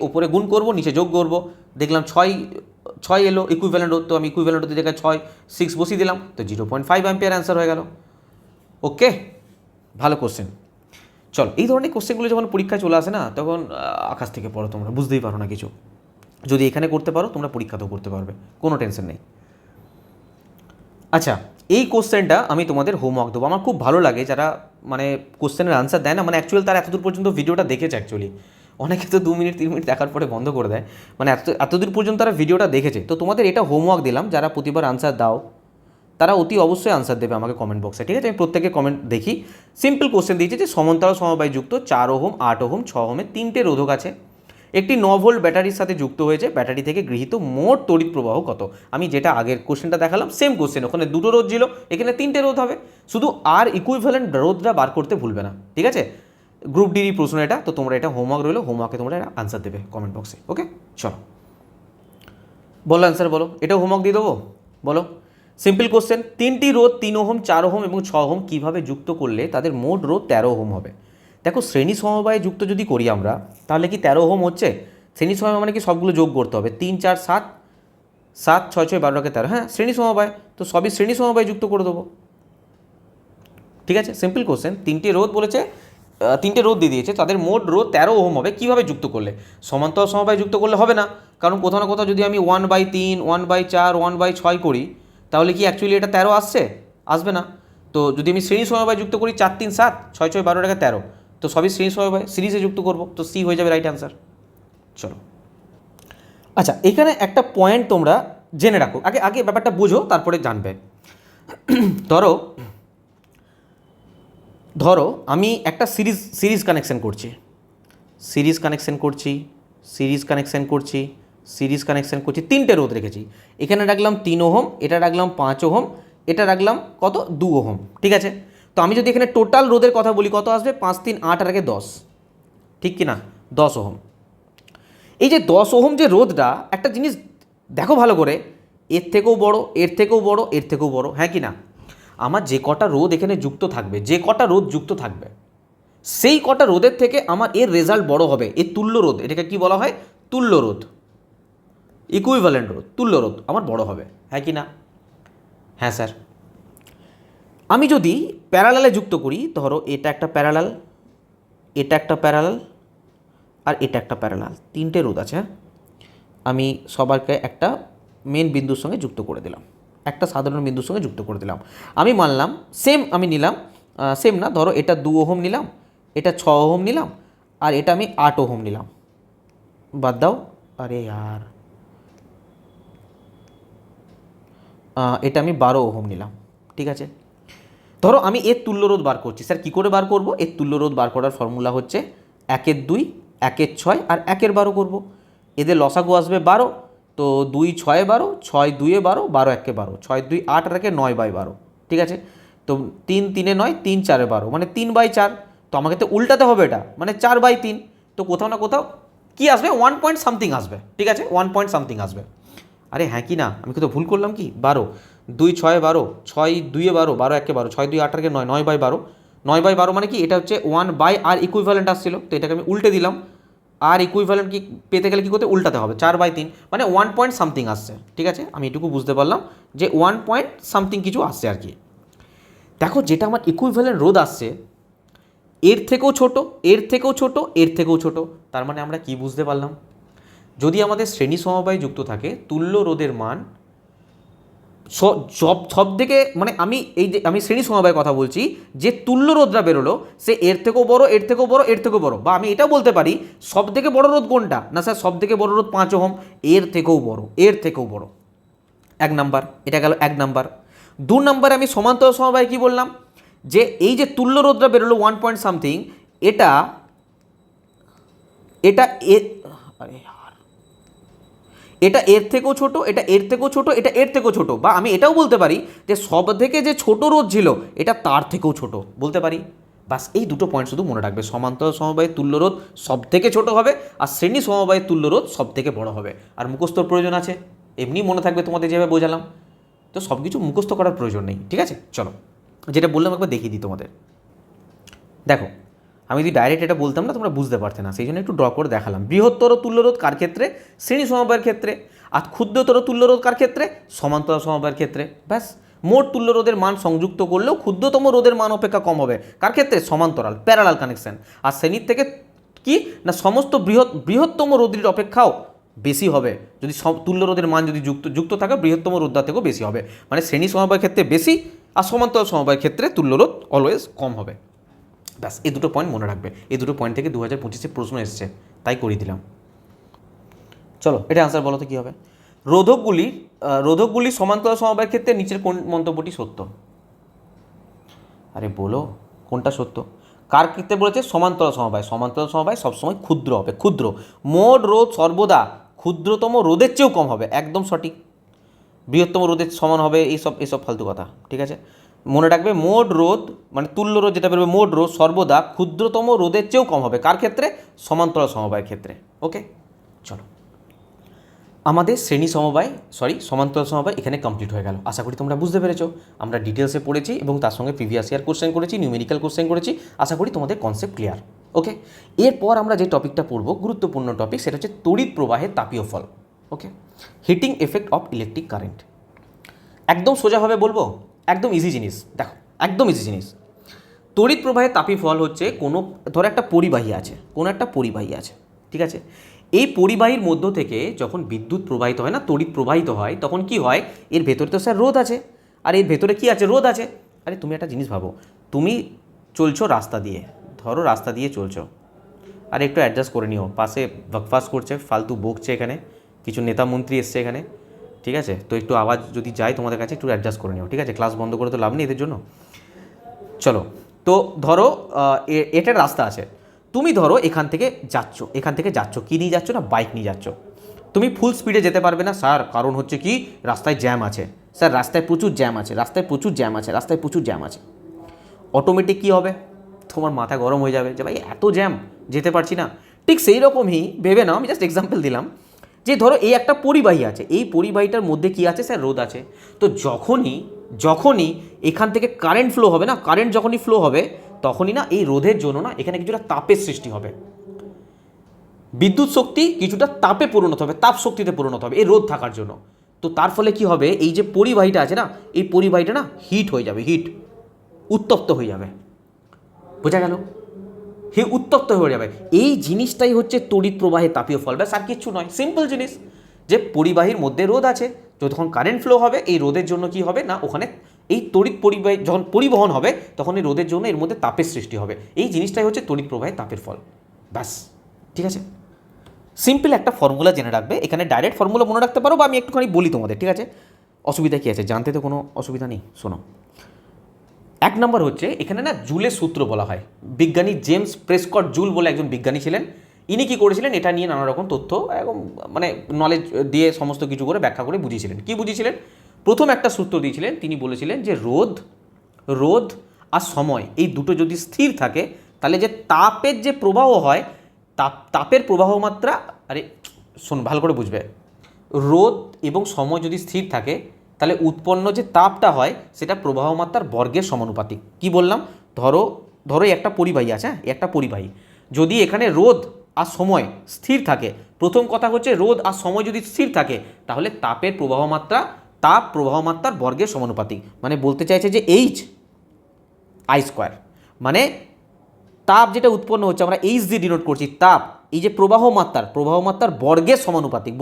উপরে গুণ করবো নিচে যোগ করবো, দেখলাম 6 এলো ইকুইভ্যালেন্ট রোধ, তো আমি ইকুইভ্যালেন্ট রোধের জায়গায় 6 বসিয়ে দিলাম, তো 0.5 অ্যাম্পিয়ার অ্যান্সার হয়ে গেল। ওকে, ভালো কোশ্চেন। চলো এই ধরনের কোশ্চেনগুলো যখন পরীক্ষায় চলে আসে না, তখন আকাশ থেকে পড়ো, তোমরা বুঝতেই পারো না কিছু, যদি এখানে করতে পারো তোমরা পরীক্ষাতেও করতে পারবে, কোনো টেনশন নেই। আচ্ছা, এই কোশ্চেনটা আমি তোমাদের হোমওয়ার্ক দেবো, আমার খুব ভালো লাগে যারা মানে কোশ্চেনের আনসার দেয় না, মানে অ্যাকচুয়ালি তারা এতদূর পর্যন্ত ভিডিওটা দেখেছে, অ্যাকচুয়ালি অনেকে তো 2 মিনিট 3 মিনিট দেখার পরে বন্ধ করে দেয়, মানে এতদূর পর্যন্ত তারা ভিডিওটা দেখেছে। তো তোমাদের এটা হোমওয়ার্ক দিলাম, যারা প্রতিবার আনসার দাও তারা অতি অবশ্যই আনসার দেবে আমাকে কমেন্ট বক্সে, ঠিক আছে। আমি প্রত্যেকের কমেন্ট দেখি। সিম্পল কোশ্চেন দিয়েছে যে সমান্তরাল সমবায় যুক্ত 4 ওহম 8 ওহম 6 ওহমের 3টে রোধক আছে, একটি 9 ভোল্ট ব্যাটারির সাথে যুক্ত হয়েছে, ব্যাটারি থেকে গৃহীত মোট তড়িৎ প্রবাহ কত। আমি যেটা আগের কোশ্চেনটা দেখালাম সেম কোশ্চেন, ওখানে দুটো রোধ ছিল, এখানে 3টে রোধ হবে, শুধু আর ইকুইভ্যালেন্ট রোধটা বার করতে ভুলবে না, ঠিক আছে। গ্রুপ ডিরই প্রশ্ন এটা, তো তোমরা এটা হোমওয়ার্ক রইলো, হোমওয়ার্কে তোমরা এটা আনসার দেবে কমেন্ট বক্সে। ওকে, চলো বলো অ্যান্সার বলো, এটাও হোমওয়ার্ক দিয়ে দেবো। বলো, সিম্পল কোশ্চেন, 3টি রোধ 3 ওহম, 4 ওহম এবং 6 ওহম কীভাবে যুক্ত করলে তাদের মোট রোধ 13 ওহম হবে। দেখো শ্রেণী সমবায়ে যুক্ত যদি করি আমরা, তাহলে কি 13 ওহম হচ্ছে? শ্রেণী সমবায় মানে কি সবগুলো যোগ করতে হবে, 3 4 7, 7 6 6 12 13, হ্যাঁ শ্রেণী সমবায়, তো সবই শ্রেণী সমবায় যুক্ত করে দেবো। ঠিক আছে, সিম্পল কোশ্চেন, 3টে রোধ বলেছে, 3টে রোধ দিয়ে দিয়েছে, তাদের মোট রোধ 13 ওহম হবে। কীভাবে যুক্ত করলে? সমান্তরাল সমবায় যুক্ত করলে হবে না, কারণ কোথাও না কোথাও যদি আমি 1/3, 1/4, 1/6 করি, তাহলে কি অ্যাকচুয়ালি এটা 13 আসছে? আসবে না। তো যদি আমি শ্রেণী সমবায় যুক্ত করি 4 3 7, 6 6 12 13, তো সবই শ্রেণী সমবায় সিরিজে যুক্ত করব, তো সি হয়ে যাবে রাইট অ্যান্সার। চলো, আচ্ছা এখানে একটা পয়েন্ট তোমরা জেনে রাখো, আগে আগে ব্যাপারটা বুঝো তারপরে জানবে। ধরো ধরো আমি একটা সিরিজ কানেকশন করছি, সিরিজ কানেকশন করছি, সিরিজ কানেকশন করছি, সিরিজ কানেকশন করছি, 3টে রোধ রেখেছি, এখানে রাখলাম 3 ওহম, এটা রাখলাম 5 ওহম, এটা রাখলাম কত 2 ওহম। ঠিক আছে, তো আমি যদি এখানে টোটাল রোধের কথা বলি কত আসবে? 5 3 8 আর 10, ঠিক কি না? 10 ওহম। এই যে 10 ওহম যে রোধটা, একটা জিনিস দেখো ভালো করে, এর থেকেও বড়, এর থেকেও বড়, এর থেকেও বড়, হ্যাঁ কি না? আমার যে কটা রোধ এখানে যুক্ত থাকবে, যে কটা রোধ যুক্ত থাকবে, সেই কটা রোধের থেকে আমার এর রেজাল্ট বড় হবে। এর তুল্য রোধ, এটাকে কি বলা হয়? তুল্য রোধ, ইকুইভ্যালেন্ট রোধ, তুল্য রোধ আমার বড় হবে, হ্যাঁ কি না? হ্যাঁ স্যার। আমি যদি প্যারালালে যুক্ত করি, ধরো এটা একটা প্যারালাল, এটা একটা প্যারালাল, আর এটা একটা প্যারালাল, 3টে রোধ আছে, হ্যাঁ আমি সবাইকে একটা মেন বিন্দুর সঙ্গে যুক্ত করে দিলাম, একটা সাধারণ বিন্দুর সঙ্গে যুক্ত করে দিলাম। আমি মানলাম সেম, আমি নিলাম সেম না, ধরো এটা 2 ওহম নিলাম, এটা 6 ওহম নিলাম, আর এটা আমি 8 ওহম নিলাম, বাদ দাও, আরে यार এটা আমি 12 ওহম নিলাম। ঠিক আছে, ধরো আমি এর তুল্য রোধ বার করছি। স্যার কী করে বার করব? এর তুল্য রোধ বার করার ফর্মুলা হচ্ছে 1 2, 1 6 আর 1 12 করব। এদের লসাগু আসবে 12, তো 2 6 12, 6 2 12, 12 1 12, 6 2 8 আর 1 9/12। ঠিক আছে, তো 3 3 9, 3 4 12, মানে 3/4। তো আমাকে তো উল্টাতে হবে এটা, মানে 4/3। তো কোথাও না কোথাও কি আসবে? 1 পয়েন্ট সামথিং আসবে। ঠিক আছে, 1 পয়েন্ট সামথিং আসবে। আরে হ্যাঁ কি না? আমি কোথাও ভুল করলাম কি? 12, 2 6 12, 6 2 12, 12 1 12, 6 2 8 9, 9/12, 9/12 মানে কি? এটা হচ্ছে 1/r ইকুইভ্যালেন্ট আসছিল, তো এটাকে আমি উল্টে দিলাম। আর ইকুইভ্যালেন্ট কি পেতে গেলে কী করতে? উল্টাতে হবে, 4/3, মানে 1 পয়েন্ট সামথিং আসছে। ঠিক আছে, আমি এটুকু বুঝতে পারলাম যে 1 পয়েন্ট সামথিং কিছু আসছে আর কি। দেখো যেটা আমার ইকুইভ্যালেন্ট রোধ আসছে, এর থেকেও ছোট, এর থেকেও ছোট, এর থেকেও ছোট, তার মানে আমরা কি বুঝতে পারলাম? যদি আমাদের শ্রেণী সমবায় যুক্ত থাকে, তুল্য রোধের মান সব থেকে, মানে আমি শ্রেণী সমবায়ের কথা বলছি, যে তুল্য রোধটা বেরোলো সে এর থেকেও বড়, এর থেকেও বড়, এর থেকেও বড়, বা আমি এটাও বলতে পারি সব থেকে বড় রোধ কোনটা? না স্যার সব থেকে বড় রোধ 5 ওহম, এর থেকেও বড়, এর থেকেও বড়। 1 নাম্বার, এটা গেল 1 নাম্বার। 2 নাম্বারে আমি সমান্তরাল সমবায় কি বললাম? যে এই যে তুল্য রোধটা বেরোলো 1 পয়েন্ট সামথিং, এটা এটা আরে এটা এর থেকেও ছোট, এটা এর থেকেও ছোট, এটা এর থেকেও ছোট, বা আমি এটাও বলতে পারি যে সব থেকে যে ছোট রোধ ছিল এটা তার থেকেও ছোট বলতে পারি। বাস এই দুটো পয়েন্ট শুধু মনে রাখবে, সমান্তরাল সমবায়ের তুল্য রোধ সব থেকে ছোট হবে, আর শ্রেণী সমবায়ের তুল্য রোধ সব থেকে বড় হবে। আর মুখস্থর প্রয়োজন আছে? এমনি মনে থাকবে তোমাদের যেভাবে বোঝালাম, তো সব কিছু মুখস্থ করার প্রয়োজন নেই। ঠিক আছে, চলো যেটা বললাম একবার দেখিয়ে দিই তোমাদের। দেখো আমি যদি ডাইরেক্ট এটা বলতাম না তোমরা বুঝতে পারতে না, সেই জন্য একটু ড্র করে দেখালাম। বৃহত্তর তুল্যরোধ কার ক্ষেত্রে? শ্রেণী সমবায়ের ক্ষেত্রে। আর ক্ষুদ্রতর তুল্যরোধ কার ক্ষেত্রে? সমান্তরাল সমবায়ের ক্ষেত্রে। ব্যাস, মোট তুল্যরোধের মান সংযুক্ত করলেও ক্ষুদ্রতম রোধের মান অপেক্ষা কম হবে। কার ক্ষেত্রে? সমান্তরাল, প্যারালাল কানেকশন। আর শ্রেণীর থেকে কি না সমস্ত বৃহত্তম রোধের অপেক্ষাও বেশি হবে। যদি তুল্য রোধের মান যদি যুক্ত থাকে, বৃহত্তম রোধটার থেকেও বেশি হবে। মানে শ্রেণী সমবায়ের ক্ষেত্রে বেশি, আর সমান্তরাল সমবায়ের ক্ষেত্রে তুল্যরোধ অলওয়েজ কম হবে। ব্যাস, এই দুটো পয়েন্ট মনে রাখবে। এই দুটো পয়েন্ট থেকে 2025-এ প্রশ্ন এসছে, তাই করিয়ে দিলাম। চলো এটা আনসার বলো তো কী হবে? রোধকগুলি সমান্তরাল সমবায়ের ক্ষেত্রে নিচের কোন মন্তব্যটি সত্য? আরে বলো কোনটা সত্য? কার ক্ষেত্রে বলেছে? সমান্তরাল সমবায়। সমান্তরাল সমবায় সবসময় ক্ষুদ্র হবে, ক্ষুদ্র। মোট রোধ সর্বদা ক্ষুদ্রতম রোধের চেয়েও কম হবে, একদম সঠিক। বৃহত্তম রোধের সমান হবে, এইসব ফালতু কথা। ঠিক আছে, মনে রাখবে মোট রোধ মানে তুল্য রোধ যেটা বেরোবে মোট রোধ সর্বদা ক্ষুদ্রতম রোধের চেয়েও কম হবে, কার ক্ষেত্রে? সমান্তরাল সমবায়ের ক্ষেত্রে। ওকে, চলো আমাদের সমান্তরাল সমবায় এখানে কমপ্লিট হয়ে গেল। আশা করি তোমরা বুঝতে পেরেছো। আমরা ডিটেলসে পড়েছি এবং তার সঙ্গে প্রিভিয়াস ইয়ার কোশ্চেন করেছি, নিউমেরিক্যাল কোশ্চেন করেছি। আশা করি তোমাদের কনসেপ্ট ক্লিয়ার। ওকে, এরপর আমরা যে টপিকটা পড়বো গুরুত্বপূর্ণ টপিক, সেটা হচ্ছে তড়িৎ প্রবাহের তাপীয় ফল। Okay, heating effect of electric current. একদম সোজাভাবে বলবো, একদম ইজি জিনিস। দেখো, একদম ইজি জিনিস। তড়িৎ প্রবাহের তাপীয় ফল হচ্ছে ধরো একটা পরিবাহী আছে, ঠিক আছে? এই পরিবাহীর মধ্য থেকে যখন বিদ্যুৎ প্রবাহিত হয় না, তড়িৎ প্রবাহিত হয়, তখন কি হয়, এর ভেতরে তো স্যার রোধ আছে, আর এর ভেতরে কি আছে? রোধ আছে। আরে তুমি একটা জিনিস ভাবো, তুমি চলছো রাস্তা দিয়ে, ধরো রাস্তা দিয়ে চলছো, আর একটু অ্যাডজাস্ট করে নিও, পাশে বকফাস করছে, ফালতু বকছে, এখানে কিছু নেতা মন্ত্রী এসছে এখানে, ঠিক আছে? তো একটু আওয়াজ যদি যায় তোমাদের কাছে, একটু অ্যাডজাস্ট করে নিও, ঠিক আছে? ক্লাস বন্ধ করে তো লাভ নেই এদের জন্য। চলো, তো ধরো এটার রাস্তা আছে, তুমি ধরো এখান থেকে যাচ্ছ, কী নিয়ে যাচ্ছ না? বাইক নিয়ে যাচ্ছ। তুমি ফুল স্পিডে যেতে পারবে না স্যার, কারণ হচ্ছে কি, রাস্তায় জ্যাম আছে। স্যার রাস্তায় প্রচুর জ্যাম আছে। অটোমেটিক কী হবে? তোমার মাথা গরম হয়ে যাবে যে ভাই এত জ্যাম, যেতে পারছি না। ঠিক সেই রকমই ভেবে নাও, আমি জাস্ট এক্সাম্পল দিলাম, যে ধরো এই একটা পরিবাহী আছে, এই পরিবাহীটার মধ্যে কি আছে? স্যার রোধ আছে। তো যখনই এখান থেকে কারেন্ট ফ্লো হবে না, কারেন্ট যখনই ফ্লো হবে, তখনই না এই রোধের জন্য না এখানে কিছুটা তাপের সৃষ্টি হবে। বিদ্যুৎ শক্তি কিছুটা তাপে পরিণত হবে, তাপ শক্তিতে পরিণত হবে এই রোধ থাকার জন্য। তো তার ফলে কি হবে, এই যে পরিবাহীটা আছে না, এই পরিবাহীটা না হিট হয়ে যাবে, উত্তপ্ত হয়ে যাবে। বোঝা গেল? উত্তপ্ত হয়ে যাবে। এই জিনিসটাই হচ্ছে তড়িৎ প্রবাহের তাপীয় ফল। ব্যাস আর কিচ্ছু নয়, সিম্পল জিনিস, যে পরিবাহীর মধ্যে রোধ আছে, যখন কারেন্ট ফ্লো হবে এই রোধের জন্য কি হবে না, ওখানে এই তড়িৎ পরিবাহী যখন পরিবহন হবে, তখন এই রোধের জন্য এর মধ্যে তাপের সৃষ্টি হবে। এই জিনিসটাই হচ্ছে তড়িৎ প্রবাহের তাপের ফল। ব্যাস, ঠিক আছে? সিম্পল একটা ফর্মুলা জেনে রাখবে, এখানে ডাইরেক্ট ফর্মুলা মনে রাখতে পারো, বা আমি একটুখানি বলি তোমাদের, ঠিক আছে? অসুবিধা কী আছে, জানতে তো কোনো অসুবিধা নেই। শোনো, 1 নম্বর হচ্ছে এখানে না জুলের সূত্র বলা হয়। বিজ্ঞানী জেমস প্রেসকট জুল বলে একজন বিজ্ঞানী ছিলেন। ইনি কী করেছিলেন, এটা নিয়ে নানা রকম তথ্য এবং মানে নলেজ দিয়ে সমস্ত কিছু করে ব্যাখ্যা করে বুঝিয়েছিলেন। কি বুঝিয়েছিলেন? প্রথম একটা সূত্র দিয়েছিলেন, তিনি বলেছিলেন যে রোধ আর সময় এই দুটো যদি স্থির থাকে, তাহলে যে তাপের যে প্রবাহ হয়, তাপের প্রবাহ মাত্রা, শোন ভালো করে বুঝবে, রোধ এবং সময় যদি স্থির থাকে, তাহলে উৎপন্ন যে তাপটা হয় সেটা প্রবাহ মাত্রার বর্গের সমানুপাতিক। কি বললাম? ধরো একটা পরিবাহী আছে, একটা পরিবাহী, যদি এখানে রোধ আর সময় স্থির থাকে, প্রথম কথা হচ্ছে রোধ আর সময় যদি স্থির থাকে, তাহলে তাপ প্রবাহ মাত্রার বর্গের সমানুপাতিক। মানে বলতে চাইছে যে I², মানে তাপ যেটা উৎপন্ন হচ্ছে, আমরা H দিয়ে ডিনোট করছি, তাপ এই যে প্রবাহ মাত্রার বর্গের সমানুপাতিক।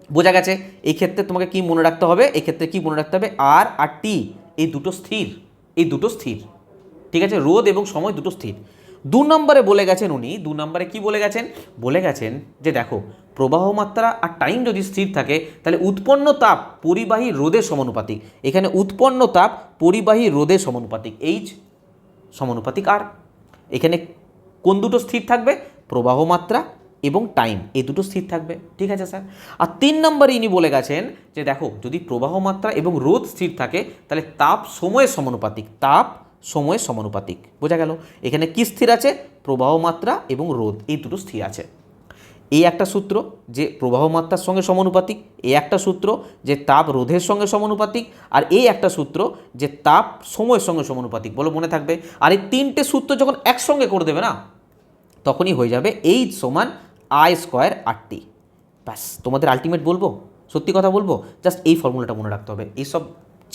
বোঝা গেছে? এই ক্ষেত্রে তোমাকে কি মনে রাখতে হবে? আর আর টি এই দুটো স্থির, ঠিক আছে? রোধ এবং সময় দুটো স্থির। 2 নম্বরে বলে গেছেন উনি, 2 নম্বরে কি বলে গেছেন যে দেখো, প্রবাহ মাত্রা আর টাইম যদি স্থির থাকে, তাহলে উৎপন্ন তাপ পরিবাহী রোধের সমানুপাতিক। এখানে উৎপন্ন তাপ পরিবাহী রোধের সমানুপাতিক, H সমানুপাতিক R। এখানে কোন দুটো স্থির থাকবে? প্রবাহ মাত্রা এবং টাইম, এই দুটো স্থির থাকবে, ঠিক আছে স্যার? আর 3 নম্বরে ইনি বলে গেছেন যে দেখো, যদি প্রবাহ মাত্রা এবং রোধ স্থির থাকে, তাহলে তাপ সময়ের সমানুপাতিক। বোঝা গেল? এখানে কি স্থির আছে? প্রবাহ মাত্রা এবং রোধ এই দুটো স্থির আছে। এই একটা সূত্র যে প্রবাহ মাত্রার সঙ্গে সমানুপাতিক, এই একটা সূত্র যে তাপ রোধের সঙ্গে সমানুপাতিক, আর এই একটা সূত্র যে তাপ সময়ের সঙ্গে সমানুপাতিক। বলো মনে থাকবে? আর এই 3টে সূত্র যখন একসঙ্গে করে দেবে না, তখনই হয়ে যাবে H সমান I²RT। ব্যাস, তোমাদের আলটিমেট বলবো, সত্যি কথা বলবো, জাস্ট এই ফর্মুলাটা মনে রাখতে হবে। এইসব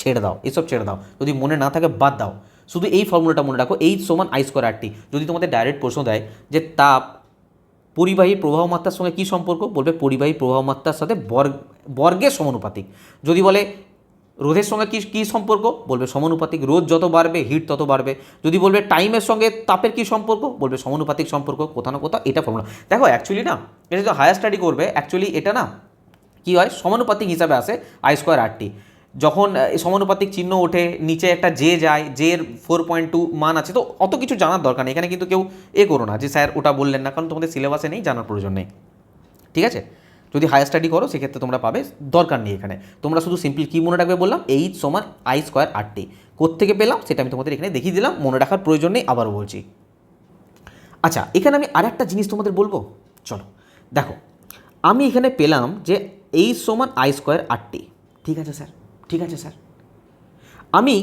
ছেড়ে দাও, যদি মনে না থাকে বাদ দাও, শুধু এই ফর্মুলাটা মনে রাখো, H সমান I²RT। যদি তোমাদের ডাইরেক্ট প্রশ্ন দেয় যে তাপ পরিবাহী প্রবাহ মাত্রার সঙ্গে কী সম্পর্ক, বলবে পরিবাহী প্রবাহ মাত্রার সাথে বর্গের সমানুপাতিক। যদি বলে রোধের সঙ্গে কী সম্পর্ক, বলবে সমানুপাতিক। রোধ যত বাড়বে হিট তত বাড়বে। যদি বলবে টাইমের সঙ্গে তাপের কী সম্পর্ক, বলবে সমানুপাতিক সম্পর্ক। কোথাও না কোথাও এটা ফর্মুলা। দেখো অ্যাকচুয়ালি না, এটা তো হায়ার স্টাডি করবে, অ্যাকচুয়ালি এটা না কী হয়, সমানুপাতিক হিসাবে আসে I²RT। যখন সমানুপাতিক চিহ্ন ওঠে, নিচে একটা জে যায়, জের 4.2 মান আছে, তো অত কিছু জানার দরকার নেই এখানে। কিন্তু কেউ করো না যে স্যার ওটা বললেন না, কারণ তোমাদের সিলেবাসে নেই, জানার প্রয়োজন নেই, ঠিক আছে? যদি হায়ার স্টাডি করো সেক্ষেত্রে তোমরা পাবে, দরকার নেই এখানে। তোমরা শুধু সিম্পল কী মনে রাখবে বললাম, এইচ সমান আই স্কোয়ার আর টি। কোত্থেকে পেলাম সেটা আমি তোমাদের এখানে দেখিয়ে দিলাম, মনে রাখার প্রয়োজন নেই, আবারও বলছি। আচ্ছা, এখানে আমি আর একটা জিনিস তোমাদের বলবো, চলো দেখো, আমি এখানে পেলাম যে এইচ সমান আই স্কোয়ার আর টি। ঠিক আছে স্যার, ঠিক আছে স্যার। আমি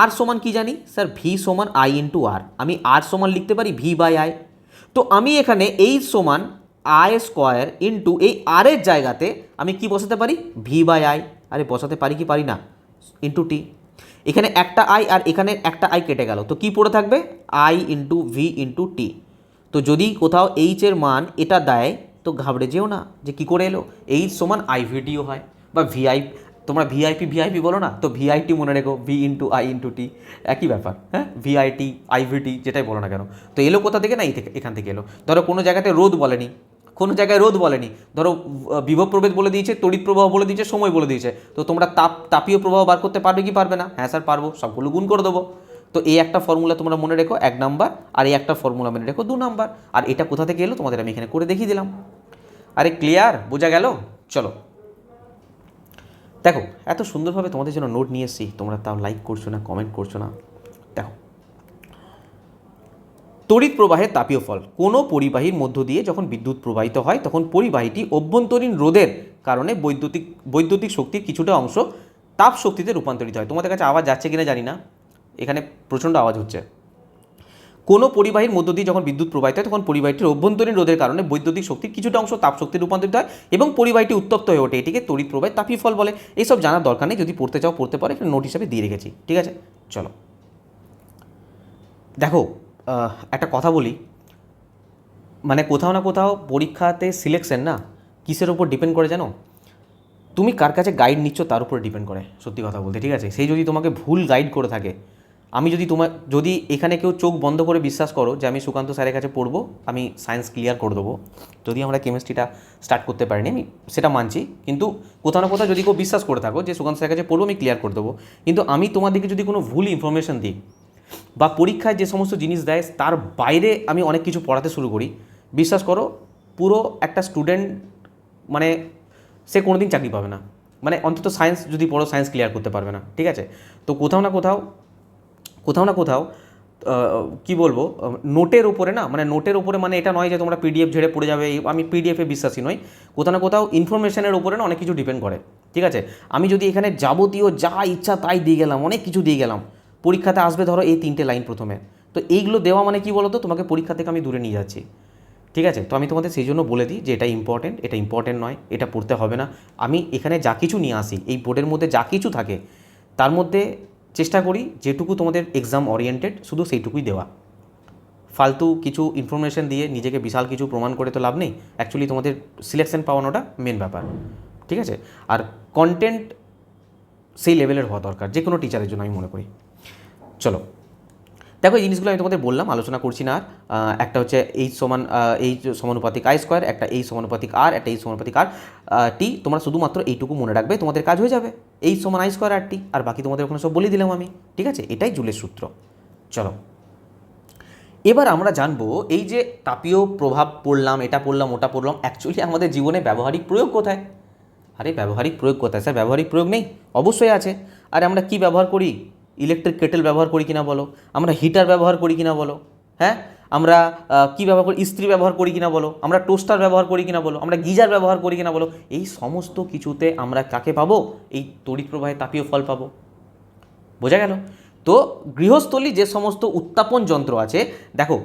আর সমান কি জানি স্যার, ভি সমান আই ইন্টু আর। আমি আর সমান লিখতে পারি ভি বাই আই। তো আমি এখানে এইচ সমান আই স্কোয়ার ইন্টু এই আর এর জায়গাতে আমি কি বসাতে পারি, ভি বাই আই। আরে বসাতে পারি কি পারি না, ইন্টু টি। এখানে একটা আই আর এখানে একটা আই কেটে গেল, তো কি পড়ে থাকবে, I into V into T. তো যদি কোথাও এইচের মান এটা দেয় তো ঘাবড়ে যেও না যে কী করে এলো, এইচ সমান আইভিটিও হয় বা ভিআই, তোমরা ভিআইপি বলো না, তো ভিআইটি মনে রেখো, V into I into T, একই ব্যাপার। হ্যাঁ, ভিআইটি আইভিটি যেটাই বলো না কেন, তো এলো কোথা থেকে না, এই থেকে, এখান থেকে এলো। ধরো কোনো জায়গাতে রোদ বলেনি, কোনো জায়গায় রোদ বলেনি, ধরো বিভব প্রভেদ বলে দিয়েছে, তড়িৎ প্রবাহ বলে দিয়েছে, সময় বলে দিয়েছে, তো তোমরা তাপীয় প্রবাহ বার করতে পারবে কি পারবে না, হ্যাঁ স্যার পারবো, সবগুলো গুণ করে দেবো। তো এই একটা ফর্মুলা তোমরা মনে রেখো 1 নাম্বার, আর এই একটা ফর্মুলা মনে রেখো 2 নাম্বার। আর এটা কোথা থেকে এলো তোমাদের আমি এখানে করে দেখিয়ে দিলাম। আরে ক্লিয়ার, বোঝা গেল? চলো দেখো, এত সুন্দরভাবে তোমাদের জন্য নোট নিয়ে এসেছি, তোমরা তাও লাইক করছো না, কমেন্ট করছো না। দেখো, তড়িৎ প্রবাহের তাপীয় ফল, কোনো পরিবাহীর মধ্য দিয়ে যখন বিদ্যুৎ প্রবাহিত হয় তখন পরিবাহীটি অভ্যন্তরীণ রোধের কারণে বৈদ্যুতিক শক্তির কিছুটা অংশ তাপ শক্তিতে রূপান্তরিত হয়। তোমাদের কাছে আওয়াজ যাচ্ছে কিনা জানি না, এখানে প্রচণ্ড আওয়াজ হচ্ছে। কোনো পরিবাহীর মধ্য দিয়ে যখন বিদ্যুৎ প্রবাহিত হয় তখন পরিবাহীটির অভ্যন্তরীণ রোধের কারণে বৈদ্যুতিক শক্তির কিছুটা অংশ তাপ শক্তিতে রূপান্তরিত হয় এবং পরিবাহীটি উত্তপ্ত হয়ে ওঠে, এটিকে তড়িৎ প্রবাহের তাপীয় ফল বলে। এইসব জানার দরকার নেই, যদি পড়তে চাও পড়তে পারো, এখানে নোট হিসাবে দিয়ে রেখেছি। ঠিক আছে, চলো দেখো, একটা কথা বলি, মানে কোথাও না কোথাও পরীক্ষাতে সিলেকশন না কিসের ওপর ডিপেন্ড করে জানো, তুমি কার কাছে গাইড নিচ্ছ তার উপরে ডিপেন্ড করে, সত্যি কথা বলতে। ঠিক আছে, সেই যদি তোমাকে ভুল গাইড করে থাকে, আমি যদি এখানে কেউ চোখ বন্ধ করে বিশ্বাস করো যে আমি সুকান্ত স্যারের কাছে পড়বো, আমি সায়েন্স ক্লিয়ার করে দেবো, যদি আমরা কেমিস্ট্রিটা স্টার্ট করতে পারিনি আমি সেটা মানছি, কিন্তু কোথাও না কোথাও যদি কেউ বিশ্বাস করে থাকো যে সুকান্ত স্যারের কাছে পড়বো আমি ক্লিয়ার করে দেবো, কিন্তু আমি তোমাদেরকে যদি কোনো ভুল ইনফরমেশন দিই বা পরীক্ষায় যে সমস্ত জিনিস দেয় তার বাইরে আমি অনেক কিছু পড়াতে শুরু করি, বিশ্বাস করো পুরো একটা স্টুডেন্ট মানে সে কোনো দিন চাকরি পাবে না, মানে অন্তত সায়েন্স যদি পড়ো সায়েন্স ক্লিয়ার করতে পারবে না। ঠিক আছে, তো কোথাও না কোথাও কি বলবো, নোটের উপরে না, মানে নোটের উপরে মানে এটা নয় যে তোমরা পিডিএফ ঝেড়ে পড়ে যাবে, আমি পিডিএফে বিশ্বাসী নই, কোথাও না কোথাও ইনফরমেশনের উপরে না অনেক কিছু ডিপেন্ড করে। ঠিক আছে, আমি যদি এখানে যাবতীয় যা ইচ্ছা তাই দিয়ে গেলাম, অনেক কিছু দিয়ে গেলাম, পরীক্ষাতে আসবে ধরো এই 3টে লাইন প্রথমে, তো এইগুলো দেওয়া মানে কি বলো তো, তোমাকে পরীক্ষা থেকে আমি দূরে নিয়ে যাচ্ছি। ঠিক আছে, তো আমি তোমাদের সেই জন্য বলে দিই যে এটা ইম্পর্টেন্ট নয়, এটা পড়তে হবে না। আমি এখানে যা কিছু নিয়ে আসি, এই বোর্ডের মধ্যে যা কিছু থাকে তার মধ্যে চেষ্টা করি যেটুকু তোমাদের এক্সাম ওরিয়েন্টেড শুধু সেইটুকুই দেওয়া, ফালতু কিছু ইনফরমেশন দিয়ে নিজেকে বিশাল কিছু প্রমাণ করে তো লাভ নেই। অ্যাকচুয়ালি তোমাদের সিলেকশন পাওয়ানোটা মেন ব্যাপার। ঠিক আছে, আর কন্টেন্ট সেই লেভেলের হওয়া দরকার যে কোনো টিচারের জন্য আমি মনে করি। চলো দেখো, এই জিনিসগুলো আমি তোমাদের বললাম, আলোচনা করছি না। আর একটা হচ্ছে এইচ সমানুপাতিক আই স্কোয়ার, একটা এইচ সমানুপাতিক আর, একটা এইচ সমানুপাতিক আর টি। তোমরা শুধুমাত্র এইটুকু মনে রাখবে, তোমাদের কাজ হয়ে যাবে, এইচ সমান আই স্কোয়ার আর টি, আর বাকি তোমাদের ওখানে সব বলে দিলাম আমি। ঠিক আছে, এটাই জুলের সূত্র। চলো এবার আমরা জানবো, এই যে তাপীয় প্রভাব পড়লাম, এটা পড়লাম, ওটা পড়লাম, অ্যাকচুয়ালি আমাদের জীবনে ব্যবহারিক প্রয়োগ কোথায়? আরে ব্যবহারিক প্রয়োগ কোথায় স্যার, ব্যবহারিক প্রয়োগ নেই? অবশ্যই আছে। আরে আমরা কি ব্যবহার করি, ইলেকট্রিক কেটেল ব্যবহার করি কিনা বলো, আমরা হিটার ব্যবহার করি কিনা বলো, হ্যাঁ আমরা কি ব্যবহার করি, ইস্ত্রি ব্যবহার করি কিনা বলো, আমরা টোস্টার ব্যবহার করি কিনা বলো, আমরা গিজার ব্যবহার করি কিনা বলো, এই সমস্ত কিছুতে আমরা কাকে পাবো, এই তড়িৎ প্রবাহে তাপীয় ফল পাবো। বোঝা গেল? তো গৃহস্থলী যে সমস্ত উত্তাপন যন্ত্র আছে, দেখো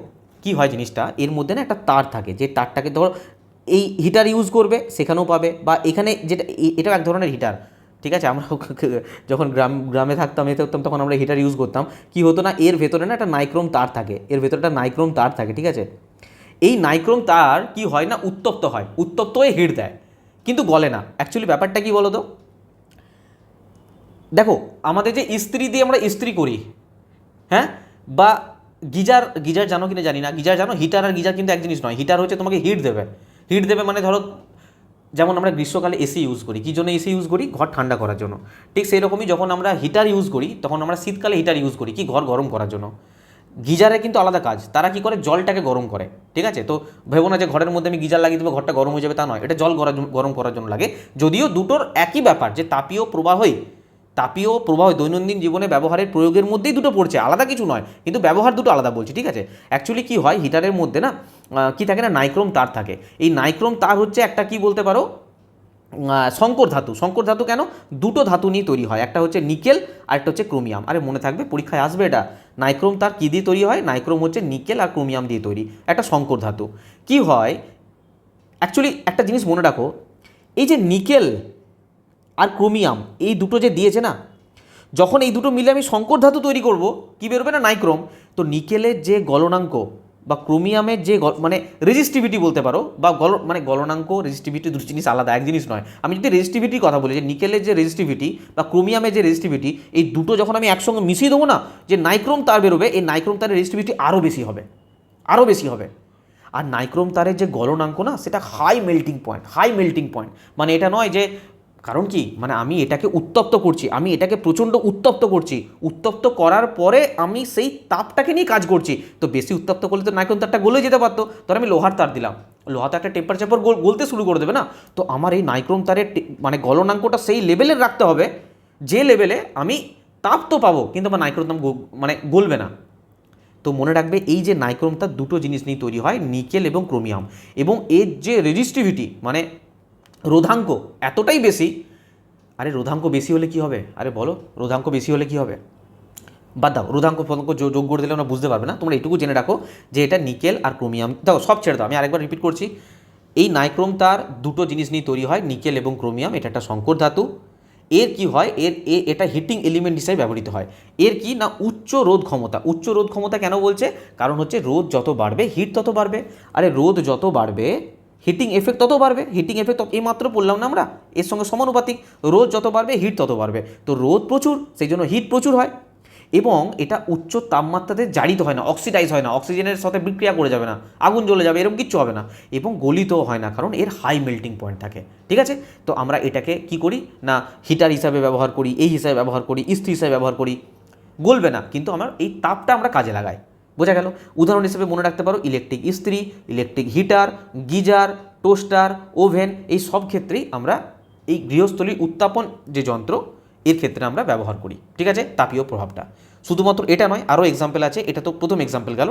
কি হয় জিনিসটা, এর মধ্যে না একটা তার থাকে, যে তারটাকে ধরো এই হিটার ইউজ করবে সেখানেও পাবে, বা এখানে যেটা এটাও এক ধরনের হিটার। ঠিক আছে, আমরা যখন গ্রামে থাকতাম তখন আমরা হিটার ইউজ করতাম, কি হতো না, এর ভেতরে না একটা নাইক্রোম তার থাকে, এর ভেতরে একটা নাইক্রোম তার থাকে। ঠিক আছে, এই নাইক্রোম তার কি হয় না, উত্তপ্ত হয়, উত্তপ্ত হয়ে হিট দেয়, কিন্তু গলে না। অ্যাকচুয়ালি ব্যাপারটা কি বলো তো, আমাদের যে ইস্ত্রি দিয়ে আমরা ইস্ত্রি করি, হ্যাঁ, বা গিজার জানো কিনা জানি না, গিজার জানো, হিটার আর গিজার কিন্তু এক জিনিস নয়। হিটার হচ্ছে তোমাকে হিট দেবে মানে ধরো যেমন আমরা গ্রীষ্মকালে এসি ইউজ করি, কী জন্য এসি ইউজ করি, ঘর ঠান্ডা করার জন্য। ঠিক সেই রকমই যখন আমরা হিটার ইউজ করি তখন আমরা শীতকালে হিটার ইউজ করি, কি ঘর গরম করার জন্য। গিজারে কিন্তু আলাদা কাজ, তারা কি করে জলটাকে গরম করে, ঠিক আছে। তো ভেবো না যে ঘরের মধ্যে আমি গিজার লাগিয়ে দেবো ঘরটা গরম হয়ে যাবে, তা নয়, এটা জল গরম করার জন্য লাগে। যদিও দুটোর একই ব্যাপার, যে তাপীয় প্রবাহ দৈনন্দিন জীবনে ব্যবহারের প্রয়োগের মধ্যেই দুটো পড়ছে, আলাদা কিছু নয়, কিন্তু ব্যবহার দুটো আলাদা বলছি, ঠিক আছে। অ্যাকচুয়ালি কি হয়, হিটারের মধ্যে না কি থাকে না, নাইক্রোম তার থাকে। এই নাইক্রোম তার হচ্ছে একটা কি বলতে পারো সংকর ধাতু। সংকর ধাতু কেন, দুটো ধাতু নিয়ে তৈরি হয়, একটা হচ্ছে নিকেল আর একটা হচ্ছে ক্রোমিয়াম। আরে মনে থাকবে, পরীক্ষায় আসবে এটা। নাইক্রোম তার কী দিয়ে তৈরি হয়, নাইক্রোম হচ্ছে নিকেল আর ক্রোমিয়াম দিয়ে তৈরি, একটা সংকর ধাতু। কি হয় অ্যাকচুয়ালি, একটা জিনিস মনে রাখো, এই যে নিকেল আর ক্রোমিয়াম এই দুটো যে দিয়েছে না, যখন এই দুটো মিলে আমি সংকর ধাতু তৈরি করব, কি বেরোবে না, নাইক্রোম। তো নিকেলের যে গলনাঙ্ক বা ক্রোমিয়ামের যে মানে রেজিস্টিভিটি বলতে পারো, বা গলনাঙ্ক রেজিস্টিভিটি দুটো জিনিস আলাদা, এক জিনিস নয়। আমি যদি রেজিস্টিভিটির কথা বলি, যে নিকেলের যে রেজিস্টিভিটি বা ক্রোমিয়ামের যে রেজিস্টিভিটি, এই দুটো যখন আমি একসঙ্গে মিশিয়ে দেবো না, যে নাইক্রোম তার বেরোবে, এই নাইক্রোম তারের রেজিস্টিভিটি আরও বেশি হবে, আরও বেশি হবে। আর নাইক্রোম তারের যে গলনাঙ্ক না, সেটা হাই মেল্টিং পয়েন্ট। মানে এটা নয় যে, কারণ কি, মানে আমি এটাকে উত্তপ্ত করছি, আমি এটাকে প্রচণ্ড উত্তপ্ত করছি, উত্তপ্ত করার পরে আমি সেই তাপটাকে নিয়ে কাজ করছি। তো বেশি উত্তপ্ত করলে তো নাইক্রোম তারটা গলে যেতে পারতো, ধর আমি লোহার তার দিলাম, লোহা তো একটা টেম্পারেচার পর গলতে শুরু করে দেবে না। তো আমার এই নাইক্রোম তারের মানে গলনাঙ্কটা সেই লেভেলের রাখতে হবে, যে লেভেলে আমি তাপ তো পাবো, কিন্তু আমার নাইক্রোম তাপ মানে গলবে না। তো মনে রাখবে, এই যে নাইক্রোম তার দুটো জিনিস নিয়ে তৈরি হয়, নিকেল এবং ক্রোমিয়াম, এবং এর যে রেজিস্টিভিটি মানে রোধাঙ্ক এতটাই বেশি। আরে রোধাঙ্ক বেশি হলে কি হবে, আরে বলো, রোধাঙ্ক বেশি হলে কি হবে, বাদ দাও, রোধাঙ্ক ফলাঙ্ক যোগ করে দিলে আমরা বুঝতে পারবে না। তোমরা এইটুকু জেনে রাখো যে এটা নিকেল আর ক্রোমিয়াম, দাও সব ছেড়ে দাও, আমি আরেকবার রিপিট করছি। এই নাইক্রোম তার দুটো জিনিস নিয়ে তৈরি হয়, নিকেল এবং ক্রোমিয়াম, এটা একটা সংকর ধাতু। এর কি হয়, এটা হিটিং এলিমেন্ট হিসেবে ব্যবহৃত হয়। এর কি না, উচ্চ রোধ ক্ষমতা কেন বলছে, কারণ হচ্ছে রোদ যত বাড়বে হিট তত বাড়বে। আরে রোদ যত বাড়বে হিটিং এফেক্ট তত বাড়বে, হিটিং এফেক্ট এই মাত্র বললাম না আমরা, এর সঙ্গে সমানুপাতিক। রোদ যত বাড়বে হিট তত বাড়বে, তো রোদ প্রচুর, সেই জন্য হিট প্রচুর হয়। এবং এটা উচ্চ তাপমাত্রাতে জারিত হয় না, অক্সিডাইজ হয় না, অক্সিজেনের সাথে বিক্রিয়া করে যাবে না, আগুন জ্বলে যাবে, এরকম কিচ্ছু হবে না। এবং গলিতও হয় না, কারণ এর হাই মেল্টিং পয়েন্ট থাকে, ঠিক আছে। তো আমরা এটাকে কি করি না, হিটার হিসাবে ব্যবহার করি, এই হিসাবে ব্যবহার করি, ইস্ত্রি হিসাবে ব্যবহার করি, গলবে না, কিন্তু আমার এই তাপটা আমরা কাজে লাগাই। বোঝা গেল? উদাহরণ হিসেবে মনে রাখতে পারো, ইলেকট্রিক ইস্ত্রি, electric heater, geyser, toaster, oven, এই সব ক্ষেত্রেই আমরা এই গৃহস্থলীর উত্তাপন যে যন্ত্র, এর ক্ষেত্রে আমরা ব্যবহার করি, ঠিক আছে, তাপীয় প্রভাবটা। শুধুমাত্র এটা নয়, আরও এক্সাম্পল আছে, এটা তো প্রথম এক্সাম্পল গেল।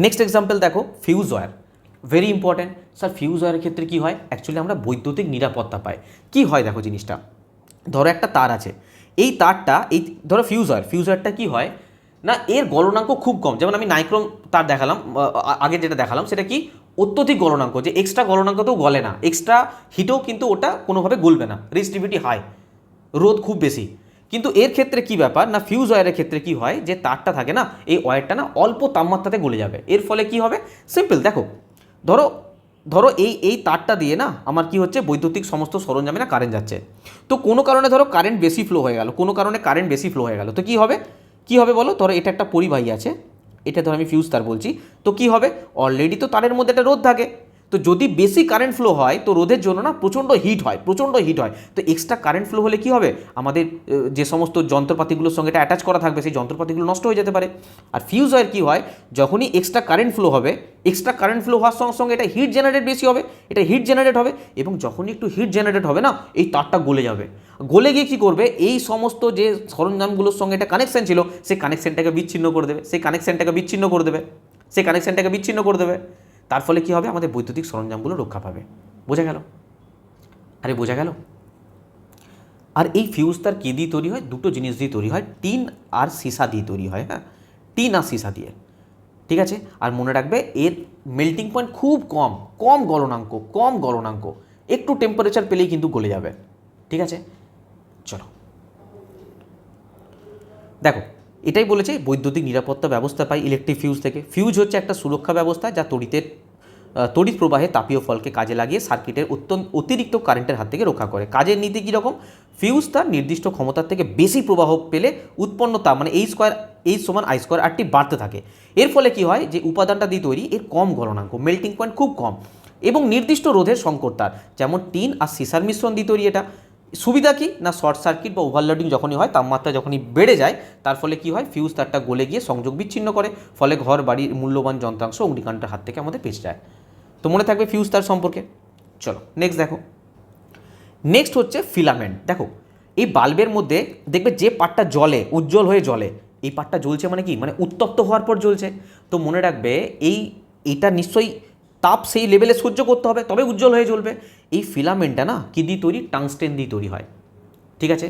নেক্সট এক্সাম্পল দেখো, fuse wire, very important. Sir fuse ওয়্যারের ক্ষেত্রে কী হয়, অ্যাকচুয়ালি আমরা বৈদ্যুতিক নিরাপত্তা পাই। কি হয় দেখো জিনিসটা, ধরো একটা তার আছে, এই তারটা, এই ধরো ফিউজ ওয়্যারটা কী হয় না, এর গলনাঙ্ক খুব কম। যেমন আমি নাইক্রোম তার দেখালাম, আগে যেটা দেখালাম সেটা কি, অত্যধিক গলনাঙ্ক, যে এক্সট্রা গলনাঙ্কতেও গলে না, এক্সট্রা হিটেও কিন্তু ওটা কোনোভাবে গলবে না, রেজিস্টিভিটি হাই, রোদ খুব বেশি। কিন্তু এর ক্ষেত্রে কি ব্যাপার না, ফিউজ ওয়্যারের ক্ষেত্রে কি হয়, যে তারটা থাকে না, এই ওয়্যারটা না অল্প তাপমাত্রাতে গলে যাবে। এর ফলে কি হবে, সিম্পল দেখো, ধরো এই তারটা দিয়ে না আমার কি হচ্ছে, বৈদ্যুতিক সমস্ত সরঞ্জামে না কারেন্ট যাচ্ছে। তো কোনো কারণে ধরো কারেন্ট বেশি ফ্লো হয়ে গেল, তো কি হবে বলো, ধরো এটা একটা পরিবাহী আছে, এটা ধরো আমি ফিউজ তার বলছি। তো কি হবে, অলরেডি তো তারের মধ্যে একটা রোধ থাকে, তো যদি বেশি কারেন্ট ফ্লো হয়, তো রোধের জন্য না প্রচণ্ড হিট হয়। তো এক্সট্রা কারেন্ট ফ্লো হলে কি হবে, আমাদের যে সমস্ত যন্ত্রপাতিগুলোর সঙ্গে এটা অ্যাটাচ করা থাকবে, সেই যন্ত্রপাতিগুলো নষ্ট হয়ে যেতে পারে। আর ফিউজ ওয়্যার কী হয়, যখনই এক্সট্রা কারেন্ট ফ্লো হওয়ার সঙ্গে সঙ্গে এটা হিট জেনারেট বেশি হবে, এবং যখনই একটু হিট জেনারেট হবে না, এই তারটা গলে গিয়ে কী করবে, এই সমস্ত যে সরঞ্জামগুলোর সঙ্গে এটা কানেকশন ছিল, সেই কানেকশনটাকে বিচ্ছিন্ন করে দেবে। তার ফলে কী হবে, আমাদের বৈদ্যুতিক সরঞ্জামগুলো রক্ষা পাবে। বোঝা গেল? আর এই ফিউজ তার কী দিয়ে তৈরি হয়, দুটো জিনিস দিয়ে তৈরি হয়, টিন আর সীসা দিয়ে তৈরি হয়। হ্যাঁ, টিন আর সীসা দিয়ে, ঠিক আছে। আর মনে রাখবে, এর মেল্টিং পয়েন্ট খুব কম গলনাঙ্ক, একটু টেম্পারেচার পেলেই কিন্তু গলে যাবে, ঠিক আছে। চলো দেখো, এটাই বলেছে বৈদ্যুতিক নিরাপত্তা ব্যবস্থা পাই ইলেকট্রিক ফিউজ থেকে। ফিউজ হচ্ছে একটা সুরক্ষা ব্যবস্থা, যা তড়িৎ প্রবাহে তাপীয় ফলকে কাজে লাগিয়ে সার্কিটের অতিরিক্ত কারেন্টের হাত থেকে রক্ষা করে। কাজের নীতি কীরকম, ফিউজ তার নির্দিষ্ট ক্ষমতার থেকে বেশি প্রবাহ পেলে উৎপন্ন তাপ মানে H সমান I স্কোয়ার RT বাড়তে থাকে। এর ফলে কি হয়, যে উপাদানটা দিয়ে তৈরি, এর কম গলনাঙ্ক, মেল্টিং পয়েন্ট খুব কম, এবং নির্দিষ্ট রোধের সংকট তার, যেমন টিন আর সিসার মিশ্রণ দিয়ে তৈরি এটা। সুবিধা কি না, শর্ট সার্কিট বা ওভারলোডিং যখনই হয়, তাপমাত্রা যখনই বেড়ে যায়, তার ফলে কি হয়, ফিউজ তারটা গলে গিয়ে সংযোগ বিচ্ছিন্ন করে, ফলে ঘর বাড়ির মূল্যবান যন্ত্রাংশ অগ্নিকাণ্ডের হাত থেকে আমাদের বেঁচে যায়। তো মনে থাকবে ফিউজ তার সম্পর্কে। চলো নেক্সট দেখো, নেক্সট হচ্ছে ফিলামেন্ট। দেখো এই বাল্বের মধ্যে দেখবে যে পার্টটা জ্বলে, উজ্জ্বল হয়ে জ্বলে, এই পার্টটা জ্বলছে মানে কি, মানে উত্তপ্ত হওয়ার পর জ্বলছে। তো মনে রাখবে এইটা নিশ্চয়ই তাপ সেই লেভেলে সহ্য করতে হবে, তবে উজ্জ্বল হয়ে জ্বলবে। এই ফিলামেন্টটা না কী দিয়ে তৈরি, টাংস্টেন দিয়ে তৈরি হয়। ঠিক আছে,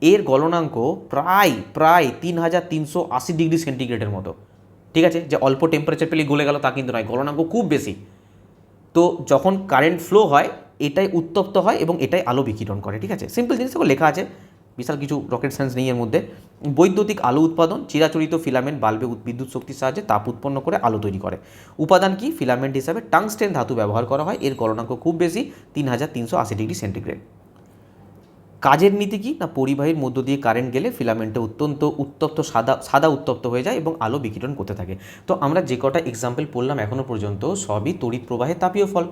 এর গলনাঙ্ক প্রায় প্রায় 3380 ডিগ্রি সেন্টিগ্রেডের মতো। ঠিক আছে, যে অল্প টেম্পারেচার পেলে গলে গেল তা কিন্তু নয়, গলনাঙ্ক খুব বেশি। তো যখন কারেন্ট ফ্লো হয় এটাই উত্তপ্ত হয় এবং এটাই আলো বিকিরণ করে। ঠিক আছে, সিম্পল জিনিস লেখা আছে, বিশাল কিছু রকেট সায়েন্স নেই এর মধ্যে। বৈদ্যুতিক আলো উৎপাদন, চিরাচরিত ফিলামেন্ট বাল্বে বিদ্যুৎ শক্তির সাহায্যে তাপ উৎপন্ন করে আলো তৈরি করে। উপাদান কি, ফিলামেন্ট হিসাবে টাংস্টেন ধাতু ব্যবহার করা হয়, এর গলনাঙ্ক খুব বেশি 3380 ডিগ্রি সেন্টিগ্রেড। কাজের নীতি কি না, পরিবাহীর মধ্য দিয়ে কারেন্ট গেলে ফিলামেন্টে অত্যন্ত উত্তপ্ত সাদা উত্তপ্ত হয়ে যায় এবং আলো বিকিরণ করতে থাকে। তো আমরা যে কটা এক্সাম্পল পড়লাম এখনও পর্যন্ত সবই তড়িৎ প্রবাহের তাপীয় ফল।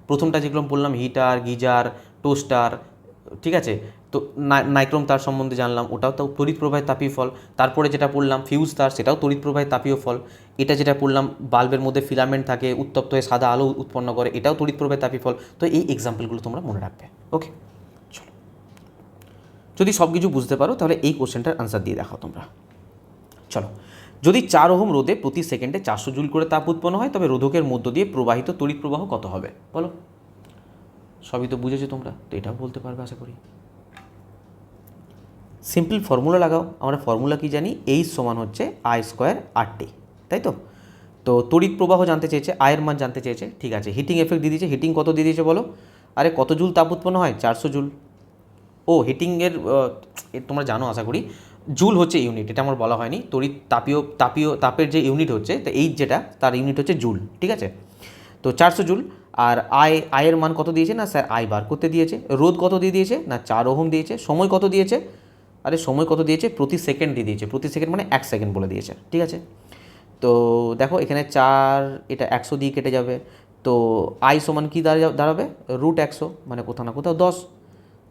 প্রথমটা যেগুলো বললাম হিটার, গিজার, টোস্টার, ঠিক আছে, তো নাইক্রোম তার সম্বন্ধে জানলাম, ওটাও তো তড়িৎ প্রবাহের তাপীয় ফল। তারপরে যেটা পড়লাম ফিউজ তার, সেটাও তড়িৎ প্রবাহের তাপীয় ফল। এটা যেটা পড়লাম বাল্বের মধ্যে ফিলামেন্ট থাকে, উত্তপ্ত হয়ে সাদা আলো উৎপন্ন করে, এটাও তড়িৎ প্রবাহের তাপীয় ফল। তো এই এক্সাম্পলগুলো তোমরা মনে রাখবে। ওকে, যদি সব কিছু বুঝতে পারো তাহলে এই কোশ্চেনটার আনসার দিয়ে দেখাও তোমরা। চলো, যদি 4 ওহম রোধে প্রতি সেকেন্ডে 400 জুল করে তাপ উৎপন্ন হয়, তবে রোধকের মধ্য দিয়ে প্রবাহিত তড়িৎ প্রবাহ কত হবে বলো? সবই তো বুঝেছো তোমরা, তো এটাও বলতে পারবে আশা করি। সিম্পল ফর্মুলা লাগাও। আমরা ফর্মুলা কি জানি, এইচ সমান হচ্ছে আই স্কোয়ার RT, তাই তো? তো তড়িৎ প্রবাহ জানতে চেয়েছে, আয়ের মান জানতে চেয়েছে। ঠিক আছে, হিটিং এফেক্ট দিয়ে দিয়েছে, হিটিং কত দিয়ে দিয়েছে বলো? আরে কত জুল তাপ উৎপন্ন হয়, 400 জুল। ও হিটিংয়ের তোমরা জানো আশা করি, জুল হচ্ছে ইউনিট, এটা আমার বলা হয়নি। তড়িৎ তাপের যে ইউনিট হচ্ছে, তো এইচ যেটা তার ইউনিট হচ্ছে জুল। ঠিক আছে, তো 400 জুল। আর আয়ের মান কত দিয়েছে না স্যার, আই বার করতে দিয়েছে। রোধ কত দিয়ে দিয়েছে না 4 ওহম দিয়েছে। সময় কত দিয়েছে, আরে সময় কত দিয়েছে, প্রতি সেকেন্ড দিয়ে দিয়েছে, প্রতি সেকেন্ড মানে 1 সেকেন্ড বলে দিয়েছে। ঠিক আছে, তো দেখো এখানে 4, এটা 100 দিয়ে কেটে যাবে। তো আই সমান কি দাঁড়াবে, √100, মানে কোথাও না কোথাও 10।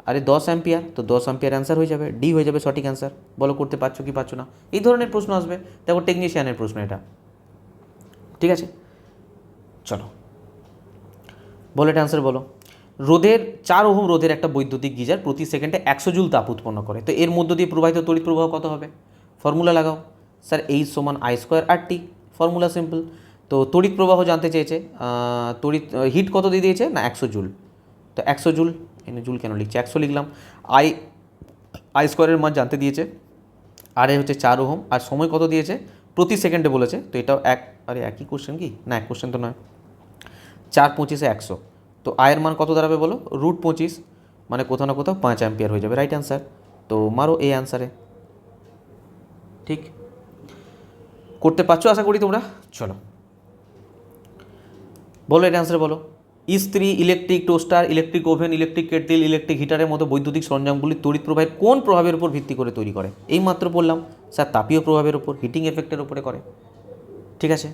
আরে 10 অ্যাম্পিয়ার, তো 10 অ্যাম্পিয়ার অ্যান্সার হয়ে যাবে, ডি হয়ে যাবে সঠিক অ্যান্সার। বলো করতে পারছো কি পারছো না, এই ধরনের প্রশ্ন আসবে। দেখো টেকনিশিয়ানের প্রশ্ন এটা। ঠিক আছে, চলো বলো এটা অ্যান্সার বলো। রোধের 4 ওহম রোধের একটা বৈদ্যুতিক গিজার প্রতি সেকেন্ডে 100 জুল তাপ উৎপন্ন করে, তো এর মধ্য দিয়ে প্রবাহিত তড়িৎ প্রবাহ কত হবে? ফর্মুলা লাগাও। স্যার এইচ সমান I square RT, formula simple. তো তড়িৎ প্রবাহ জানতে চেয়েছে, হিট কত দিয়ে দিয়েছে না 100 জুল। তো 100 জুল, এখানে জুল কেন লিখছে, 100 লিখলাম। আই স্কোয়ারের মান জানতে দিয়েছে, আর হচ্ছে 4 ওহম, আর সময় কত দিয়েছে প্রতি সেকেন্ডে বলেছে। তো এটাও একই কোশ্চেন কি না, এক কোশ্চেন তো নয়। 4 25 100, তো আয়ের মান কত দাঁড়াবে বলো, √25, মানে কোথাও না কোথাও 5 অ্যাম্পিয়ার হয়ে যাবে, রাইট অ্যান্সার। তো মারো এই অ্যান্সারে। ঠিক করতে পারছো আশা করি তোমরা। চলো বলো এটা অ্যান্সার বলো। ইস্ত্রি, electric toaster, electric oven, electric kettle, electric হিটারের মতো বৈদ্যুতিক সরঞ্জামগুলি তড়িৎ প্রবাহের কোন প্রভাবের উপর ভিত্তি করে তৈরি করে? এই মাত্র বললাম স্যার, তাপীয় প্রভাবের উপর, হিটিং এফেক্টের উপরে করে। ঠিক আছে,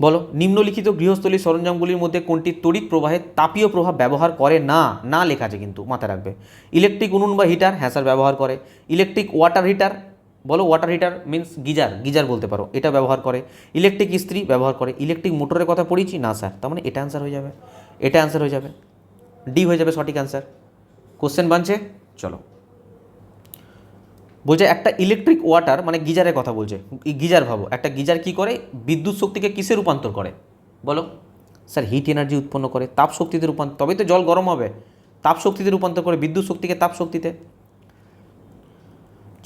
বলো নিম্নলিখিত গৃহস্থলী সরঞ্জামগুলির মধ্যে কোনটি তড়িৎ প্রবাহের তাপীয় প্রভাব ব্যবহার করে না? না লেখা আছে কিন্তু মাথায় রাখবে। ইলেকট্রিক উনুন বা হিটার, হ্যাঁ স্যার ব্যবহার করে। ইলেকট্রিক ওয়াটার হিটার, বলো ওয়াটার হিটার মিন্স গিজার বলতে পারো, এটা ব্যবহার করে। ইলেকট্রিক ইস্ত্রি ব্যবহার করে। ইলেকট্রিক মোটরের কথা পড়েছি না স্যার, তার মানে এটা অ্যান্সার হয়ে যাবে, এটা অ্যান্সার হয়ে যাবে, ডি হয়ে যাবে সঠিক অ্যান্সার। কোশ্চেন বানছে, চলো। বলছে একটা ইলেকট্রিক ওয়াটার, মানে গিজারের কথা বলছে, গিজার ভাবো, একটা গিজার কি করে, বিদ্যুৎ শক্তিকে কিসে রূপান্তর করে বলো? স্যার হিট এনার্জি উৎপন্ন করে, তাপ শক্তিতে রূপান্তর, তবেই তো জল গরম হবে। তাপ শক্তিতে রূপান্তর করে, বিদ্যুৎ শক্তিকে তাপ শক্তিতে।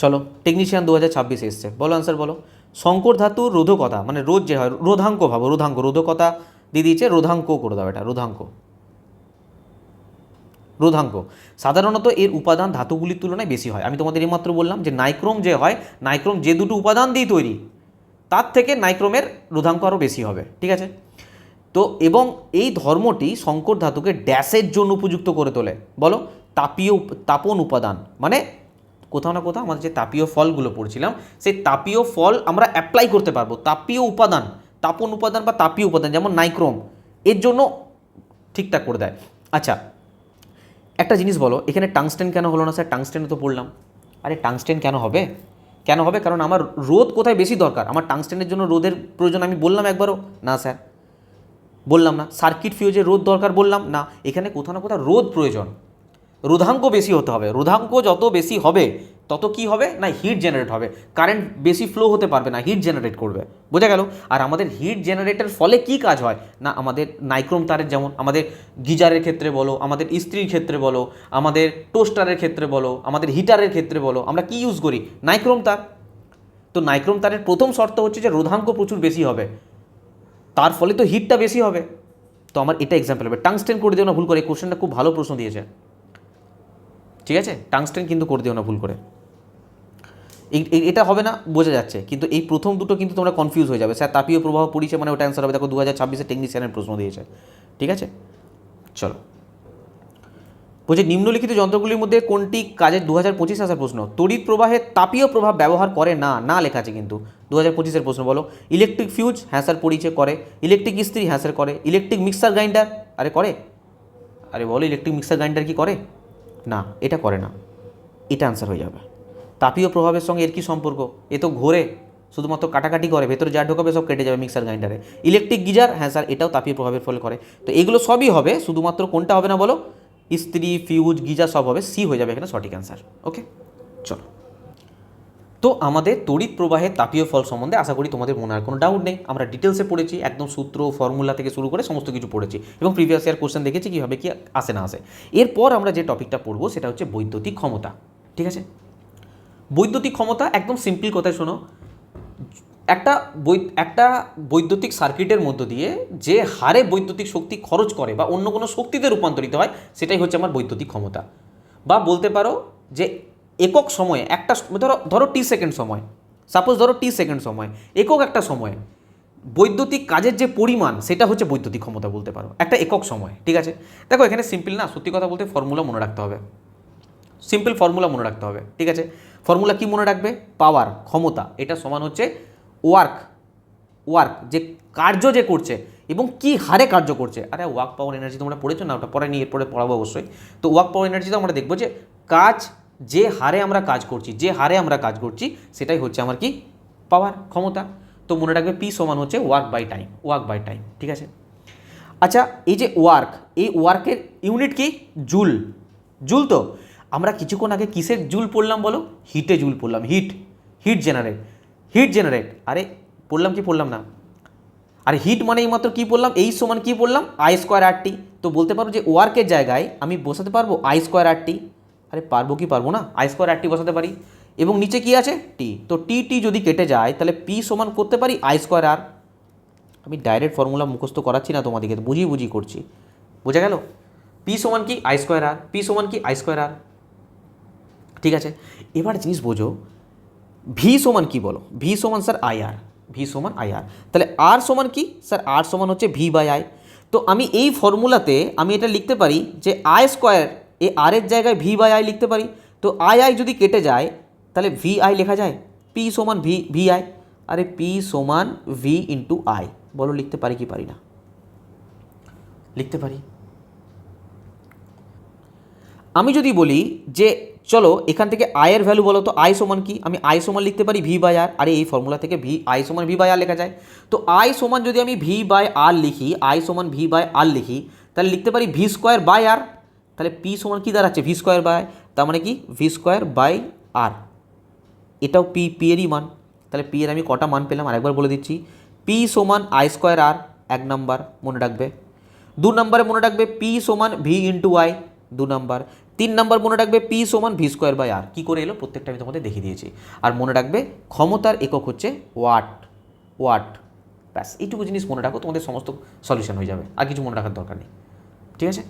চলো টেকনিশিয়ান 2026 এসছে, বলো অ্যান্সার বলো। সংকর ধাতুর রোধকতা, মানে রোধ যে হয়, রোধাঙ্ক ভাবো, রোধকতা দিয়ে দিয়েছে, রোধাঙ্ক করে দাও, এটা রোধাঙ্ক সাধারণত এর উপাদান ধাতুগুলির তুলনায় বেশি হয়। আমি তোমাদের এইমাত্র বললাম যে নাইক্রোম যে হয়, নাইক্রোম যে দুটো উপাদান দিয়ে তৈরি, তার থেকে নাইক্রোমের রোধাঙ্ক আরও বেশি হবে। ঠিক আছে, তো এবং এই ধর্মটি সংকর ধাতুকে ড্যাশের জন্য উপযুক্ত করে তোলে বলো? তাপন উপাদান, মানে কোথাও না কোথাও আমাদের যে তাপীয় ফলগুলো পড়ছিলাম, সেই তাপীয় ফল আমরা অ্যাপ্লাই করতে পারবো। তাপীয় উপাদান, তাপন উপাদান বা তাপীয় উপাদান, যেমন নাইক্রোম এর জন্য ঠিকঠাক করে দেয়। আচ্ছা, একটা জিনিস বলো, এখানে টাংস্টেন কেন হলো না স্যার? টাংস্টেনে তো পড়লাম। আরে টাংস্টেন কেন হবে? কেন হবে? কারণ আমার রোদ কোথায় বেশি দরকার? আমার টাংস্টেনের জন্য রোদের প্রয়োজন আমি বললাম একবারও না স্যার, বললাম না। সার্কিট ফিউজে রোদ দরকার বললাম না। এখানে কোথাও না কোথাও রোদ প্রয়োজন, রোধাঙ্ক বেশি হতে হবে। রোধাঙ্ক যত বেশি হবে তত কি হবে না, হিট জেনারেট হবে, কারেন্ট বেশি ফ্লো হতে পারবে না, হিট জেনারেট করবে। বোঝা গেল? আর আমাদের হিট জেনারেটের ফলে কি কাজ হয় না, আমাদের নাইক্রোম তারের, যেমন আমাদের গিজারের ক্ষেত্রে বলো, আমাদের ইস্ত্রির ক্ষেত্রে বলো, আমাদের টোস্টারের ক্ষেত্রে বলো, আমাদের হিটারের ক্ষেত্রে বলো, আমরা কি ইউজ করি? নাইক্রোম তার। তো নাইক্রোম তারের প্রথম শর্ত হচ্ছে যে রোধাঙ্ক প্রচুর বেশি হবে, তার ফলে তো হিটটা বেশি হবে। তো আমার এটা এক্সাম্পল হবে। টাংস্টেন করে দিও না ভুল করে, এই কোশ্চেনটা খুব ভালো প্রশ্ন দিয়েছে, ঠিক আছে? টাংস্টেন কিন্তু করে দিও না ভুল করে। এটা হবে না বোঝা যাচ্ছে, কিন্তু এই প্রথম দুটো কিন্তু তোমরা কনফিউজ হয়ে যাবে। স্যার তাপীয় প্রবাহ পড়িয়েছে মানে ওটা অ্যান্সার হবে। দেখো 2026-এ টেকনিশিয়ানের প্রশ্ন দিয়েছে, ঠিক আছে? চলো, বলছে নিম্নলিখিত যন্ত্রগুলির মধ্যে কোনটি কাজের 2025 আসার প্রশ্ন? তড়িৎ প্রবাহে তাপীয় প্রভাব ব্যবহার করে না, না লেখা আছে কিন্তু। 2025-এর প্রশ্ন বলো। ইলেকট্রিক ফিউজ, হ্যাঁ স্যার পড়িয়েছে, করে। ইলেকট্রিক ইস্ত্রি, হ্যাঁ স্যার করে। ইলেকট্রিক মিক্সার গ্রাইন্ডার, আরে করে। আরে বলো ইলেকট্রিক মিক্সার গ্রাইন্ডার কি করে? না, এটা করে না, এটা আনসার হয়ে যাবে। তাপীয় প্রভাবের সঙ্গে এর কি সম্পর্ক? এ তো ঘোরে, শুধুমাত্র কাটাকাটি করে, ভেতরে যা ঢোকাবে সব কেটে যাবে মিক্সার গ্রাইন্ডারে। ইলেকট্রিক গিজার, হ্যাঁ স্যার এটাও তাপীয় প্রভাবের ফলে করে। তো এগুলো সবই হবে, শুধুমাত্র কোনটা হবে না বলো? ইস্ত্রি, ফিউজ, গিজার সব হবে, সি হয়ে যাবে এখানে সঠিক অ্যান্সার। ওকে, চলো। তো আমাদের তড়িৎ প্রবাহের তাপীয় ফল সম্বন্ধে আশা করি তোমাদের মনে আর কোনো ডাউট নেই। আমরা ডিটেলসে পড়েছি, একদম সূত্র ফর্মুলা থেকে শুরু করে সমস্ত কিছু পড়েছি এবং প্রিভিয়াস ইয়ার কোশ্চেন দেখেছি কীভাবে কি আসে না আসে। এরপর আমরা যে টপিকটা পড়বো সেটা হচ্ছে বৈদ্যুতিক ক্ষমতা, ঠিক আছে? বৈদ্যুতিক ক্ষমতা একদম সিম্পল কথায় শোনো। একটা বৈদ্যুতিক সার্কিটের মধ্য দিয়ে যে হারে বৈদ্যুতিক শক্তি খরচ করে বা অন্য কোনো শক্তিতে রূপান্তরিত হয় সেটাই হচ্ছে আমার বৈদ্যুতিক ক্ষমতা। বা বলতে পারো যে একক সময়ে একটা, ধরো টি সেকেন্ড সময়, সাপোজ ধরো টি সেকেন্ড সময়, একক একটা সময়ে বৈদ্যুতিক কাজের যে পরিমাণ সেটা হচ্ছে বৈদ্যুতিক ক্ষমতা বলতে পারো, একটা একক সময়, ঠিক আছে? দেখো এখানে সিম্পল না, সত্যি কথা বলতে ফর্মুলা মনে রাখতে হবে, সিম্পল ফর্মুলা মনে রাখতে হবে, ঠিক আছে? ফর্মুলা কি মনে রাখবে? পাওয়ার, ক্ষমতা, এটা সমান হচ্ছে ওয়ার্ক যে কার্য যে করছে এবং কি হারে কার্য করছে। আরে ওয়ার্ক পাওয়ার এনার্জি তোমরা পড়েছো না? ওটা পরে নিয়ে এরপরে পড়াবো অবশ্যই। তো ওয়ার্ক পাওয়ার এনার্জিতে আমরা দেখবো যে কাজ, যে হারে আমরা কাজ করছি সেটাই হচ্ছে আমার কি? পাওয়ার, ক্ষমতা। তো মনে রাখবে পি সমান হচ্ছে ওয়ার্ক বাই টাইম, ঠিক আছে? আচ্ছা, এই যে ওয়ার্ক, এই ওয়ার্কের ইউনিট কি? জুল। তো আমরা কিছুক্ষণ আগে কিসের জুল পড়লাম বলো? হিটে জুল পড়লাম। Hit generate. আরে পড়লাম কি পড়লাম না? আরে হিট মানে এই মাত্র কী পড়লাম? এই সমান কী পড়লাম? I²RT। তো বলতে পারো যে ওয়ার্কের জায়গায় আমি বসাতে পারবো I²RT। আরে পারবো কি পারবো না? I²RT বসাতে পারি এবং নিচে কি আছে? টি। তো টি যদি কেটে যায় তাহলে পি সমান করতে পারি I²R। আমি ডাইরেক্ট ফর্মুলা মুখস্থ করাচ্ছি না তোমাদেরকে, বুঝিয়ে করছি, বোঝা গেল? পি সমান কি? I²R। ঠিক আছে, এবার জিনিস বোঝো, ভি সমান কি বলো? ভি সমান স্যার আইআর। তাহলে আর সমান কি? স্যার আর সমান হচ্ছে V/I। তো আমি এই ফর্মুলাতে আমি এটা লিখতে পারি যে I², এই আর এর জায়গায় V/I লিখতে পারি। তো আই যদি কেটে যায় তাহলে VI লেখা যায়, পি সমান VI। আরে পি সমান V/I, বলো লিখতে পারি কি পারি না? লিখতে পারি। আমি যদি বলি যে চলো এখান থেকে আয়ের ভ্যালু বলো তো আই সমান কি? আমি আই সমান লিখতে পারি V/R। আরে এই ফর্মুলা থেকে আই সমান V/R লেখা যায়। তো আই সমান যদি আমি V/R লিখি, আই সমান V/R লিখি, তাহলে লিখতে পারি V²/R। তাহলে পি সমান কি দাঁড়াচ্ছে? V²/, তার মানে কি V²/R। এটাও পি এরই মান। তাহলে পি এর আমি কটা মান পেলাম আরেকবার বলে দিচ্ছি। পি সমান I²R, 1 নাম্বার মনে রাখবে। 2 নম্বরে মনে রাখবে পি সমান V/I, 2 নাম্বার। 3 নাম্বার মনে রাখবে পি সমান V²/R। কী করে এলো প্রত্যেকটা আমি তোমাদের দেখিয়ে দিয়েছি। আর মনে রাখবে ক্ষমতার একক হচ্ছে ওয়াট। ব্যাস এইটুকু জিনিস মনে রাখো, তোমাদের সমস্ত সলিউশন হয়ে যাবে, আর কিছু মনে রাখার দরকার নেই, ঠিক আছে?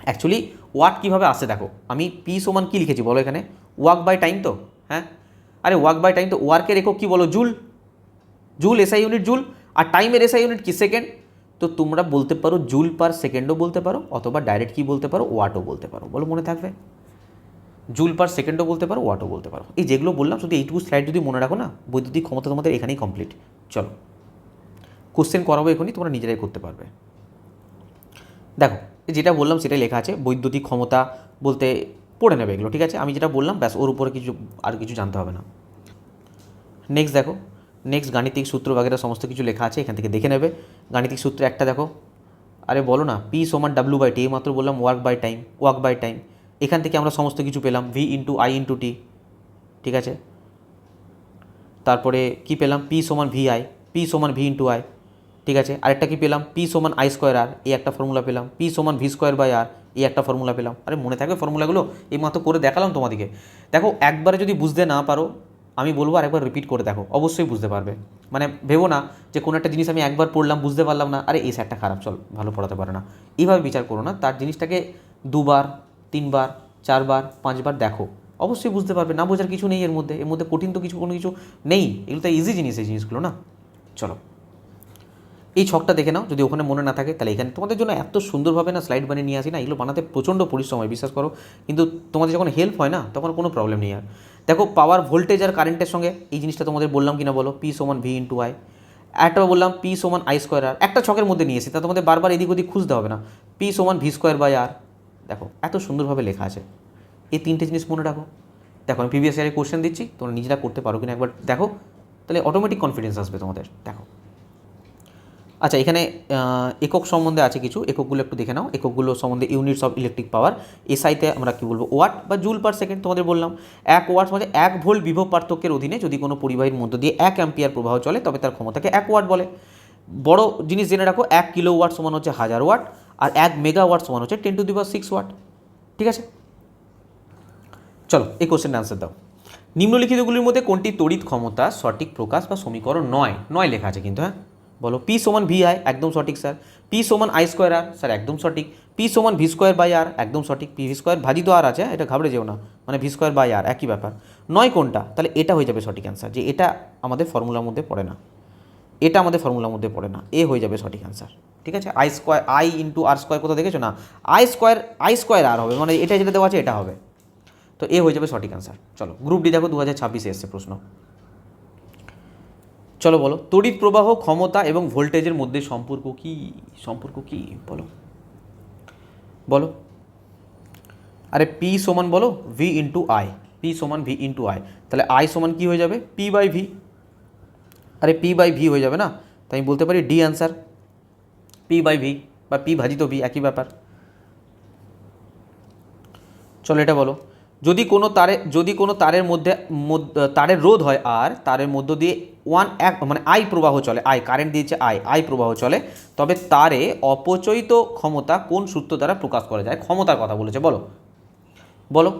অ্যাকচুয়ালি ওয়াট কীভাবে আসে দেখো, আমি পি সমান কী লিখেছি বলো এখানে? Work by time. তো হ্যাঁ, আরে ওয়ার্ক বাই টাইম, তো ওয়ার্কের একক কী বলো? Joule, SI unit joule. আর টাইমের এসআই ইউনিট কি? সেকেন্ড। তো তোমরা বলতে পারো জুল পার সেকেন্ডও বলতে পারো, অথবা ডাইরেক্ট কি বলতে পারো? ওয়াটও বলতে পারো। বলো মনে থাকবে? জুল পার সেকেন্ডও বলতে পারো, ওয়াটও বলতে পারো। এই যেগুলো বললাম শুধু এইটুকু স্লাইড যদি মনে রাখো না, বৈদ্যুতিক ক্ষমতা তোমাদের এখানেই কমপ্লিট। চলো কোশ্চেন করাবো এখনই, তোমরা নিজেরাই করতে পারবে। দেখো যেটা বললাম সেটাই লেখা আছে, বৈদ্যুতিক ক্ষমতা বলতে পড়ে নেবে এগুলো, ঠিক আছে। আমি যেটা বললাম ব্যাস, ওর উপরে কিছু আর কিছু জানতে হবে না। নেক্সট দেখো, নেক্সট গাণিতিক সূত্র বাগেরা সমস্ত কিছু লেখা আছে, এখান থেকে দেখে নেবে। গাণিতিক সূত্র একটা দেখো, আরে বলো না, পি সমান W/T, এই মাত্র বললাম ওয়ার্ক বাই টাইম। এখান থেকে আমরা সমস্ত কিছু পেলাম, V × I × T, ঠিক আছে। তারপরে কি পেলাম, P সমান VI, P সমান V × I, ঠিক আছে। আরেকটা কি পেলাম, P সমান I²R, এই একটা ফর্মুলা পেলাম। P সমান V²/R, এই একটা ফর্মুলা পেলাম। আরে মনে থাকবে ফর্মুলাগুলো, এই মাত্র করে দেখালাম তোমাদেরকে। দেখো একবারে যদি বুঝতে না পারো, আমি বলবো আরেকবার রিপিট করে দেখো, অবশ্যই বুঝতে পারবে। মানে ভেবো না যে কোনো একটা জিনিস আমি একবার পড়লাম বুঝতে পারলাম না, আরে এই স্যারটা খারাপ, চল ভালো পড়াতে পারে না, এইভাবে বিচার করো না। তার জিনিসটাকে 2বার 3বার 4বার 5বার দেখো, অবশ্যই বুঝতে পারবে। না বোঝার কিছু নেই এর মধ্যে, কঠিন তো কোনো কিছু নেই, এগুলো তো ইজি জিনিস, এই জিনিসগুলো না। চলো এই ছকটা দেখে নাও, যদি ওখানে মনে না থাকে তাহলে এখানে তোমাদের জন্য এত সুন্দরভাবে না স্লাইড বানিয়ে নিয়ে আসি না, এগুলো বানাতে প্রচণ্ড পরিশ্রম হয়, বিশ্বাস করো। কিন্তু তোমাদের যখন হেল্প হয় না, তখন কোনো প্রবলেম নেই আর। দেখো পাওয়ার, ভোল্টেজ আর কারেন্টের সঙ্গে এই জিনিসটা তোমাদের বললাম কিনা বলো, P সমান V × I। একটা বললাম P সমান I²R, একটা ছকের মধ্যে নিয়ে এসি, তা তোমাদের বারবার এদিক ওদিক খুঁজতে হবে না। P সমান V²/R, দেখো এত সুন্দরভাবে লেখা আছে। এই তিনটে জিনিস মনে রাখো। দেখো আমি প্রিভিয়াস ইয়ারে কোশ্চেন দিচ্ছি, তোমরা নিজেরা করতে পারো কিনা একবার দেখো, তাহলে অটোমেটিক কনফিডেন্স আসবে তোমাদের। দেখো আচ্ছা, এখানে একক সম্বন্ধে আছে কিছু, এককগুলো একটু দেখে নাও। এককগুলো সম্বন্ধে ইউনিটস অফ ইলেকট্রিক পাওয়ার, এসআইতে আমরা কী বলবো, ওয়াট বা জুল পার সেকেন্ড। তোমাদের বললাম 1 ওয়াট মানে 1 ভোল্ট বিভব পার্থক্যের অধীনে যদি কোনো পরিবাহীর মধ্য দিয়ে 1 অ্যাম্পিয়ার প্রবাহ চলে, তবে তার ক্ষমতাকে 1 ওয়াট বলে। বড় জিনিস জেনে রাখো, 1 কিলোওয়াট সমান হচ্ছে 1000 ওয়াট, আর 1 মেগাওয়াট সমান হচ্ছে 10⁶ ওয়াট, ঠিক আছে। চলো এই কোশ্চেনের আনসার দাও। নিম্নলিখিতগুলির মধ্যে কোনটি তড়িৎ ক্ষমতা সঠিক প্রকাশ বা সমীকরণ নয় লেখা আছে কিন্তু, হ্যাঁ বলো। P সমান VI, একদম সঠিক স্যার। P সমান I²R, স্যার একদম সঠিক। P সমান V²/R, একদম সঠিক। V² ভাজিত আর আছে, এটা ঘাবড়ে যেও না, মানে V²/R একই ব্যাপার। নয় কোনটা, তাহলে এটা হয়ে যাবে সঠিক অ্যান্সার, যে এটা আমাদের ফর্মুলার মধ্যে পড়ে না, এটা আমাদের ফর্মুলার মধ্যে পড়ে না, এ হয়ে যাবে সঠিক অ্যান্সার, ঠিক আছে। I² × R² কোথাও দেখেছো না, I²R হবে, মানে এটা যেটা দেওয়া আছে এটা হবে, তো এ হয়ে যাবে সঠিক অ্যান্সার। চলো গ্রুপ ডি দেখো, 2026-এ এসছে প্রশ্ন। চলো বলো, তড়িৎ প্রবাহ, ক্ষমতা এবং ভোল্টেজের মধ্যে সম্পর্ক কি বলো বলো। আরে P সমান বলো V × I, P সমান V × I, তাহলে I সমান কি হয়ে যাবে, P/V। আরে P/V হয়ে যাবে না, তাই আমি বলতে পারি ডি অ্যান্সার, P/V বা P ভাজিত V একই ব্যাপার। চলো এটা বলো, যদি কোনো তারের মধ্যে তারের রোধ হয় আর তারের মধ্য দিয়ে মানে I প্রবাহ চলে, কারেন্ট দিয়েছে I প্রবাহ চলে, তবে তারে অপচয়িত ক্ষমতা কোন সূত্র দ্বারা প্রকাশ করা যায়? ক্ষমতার কথা বলেছে, বলো।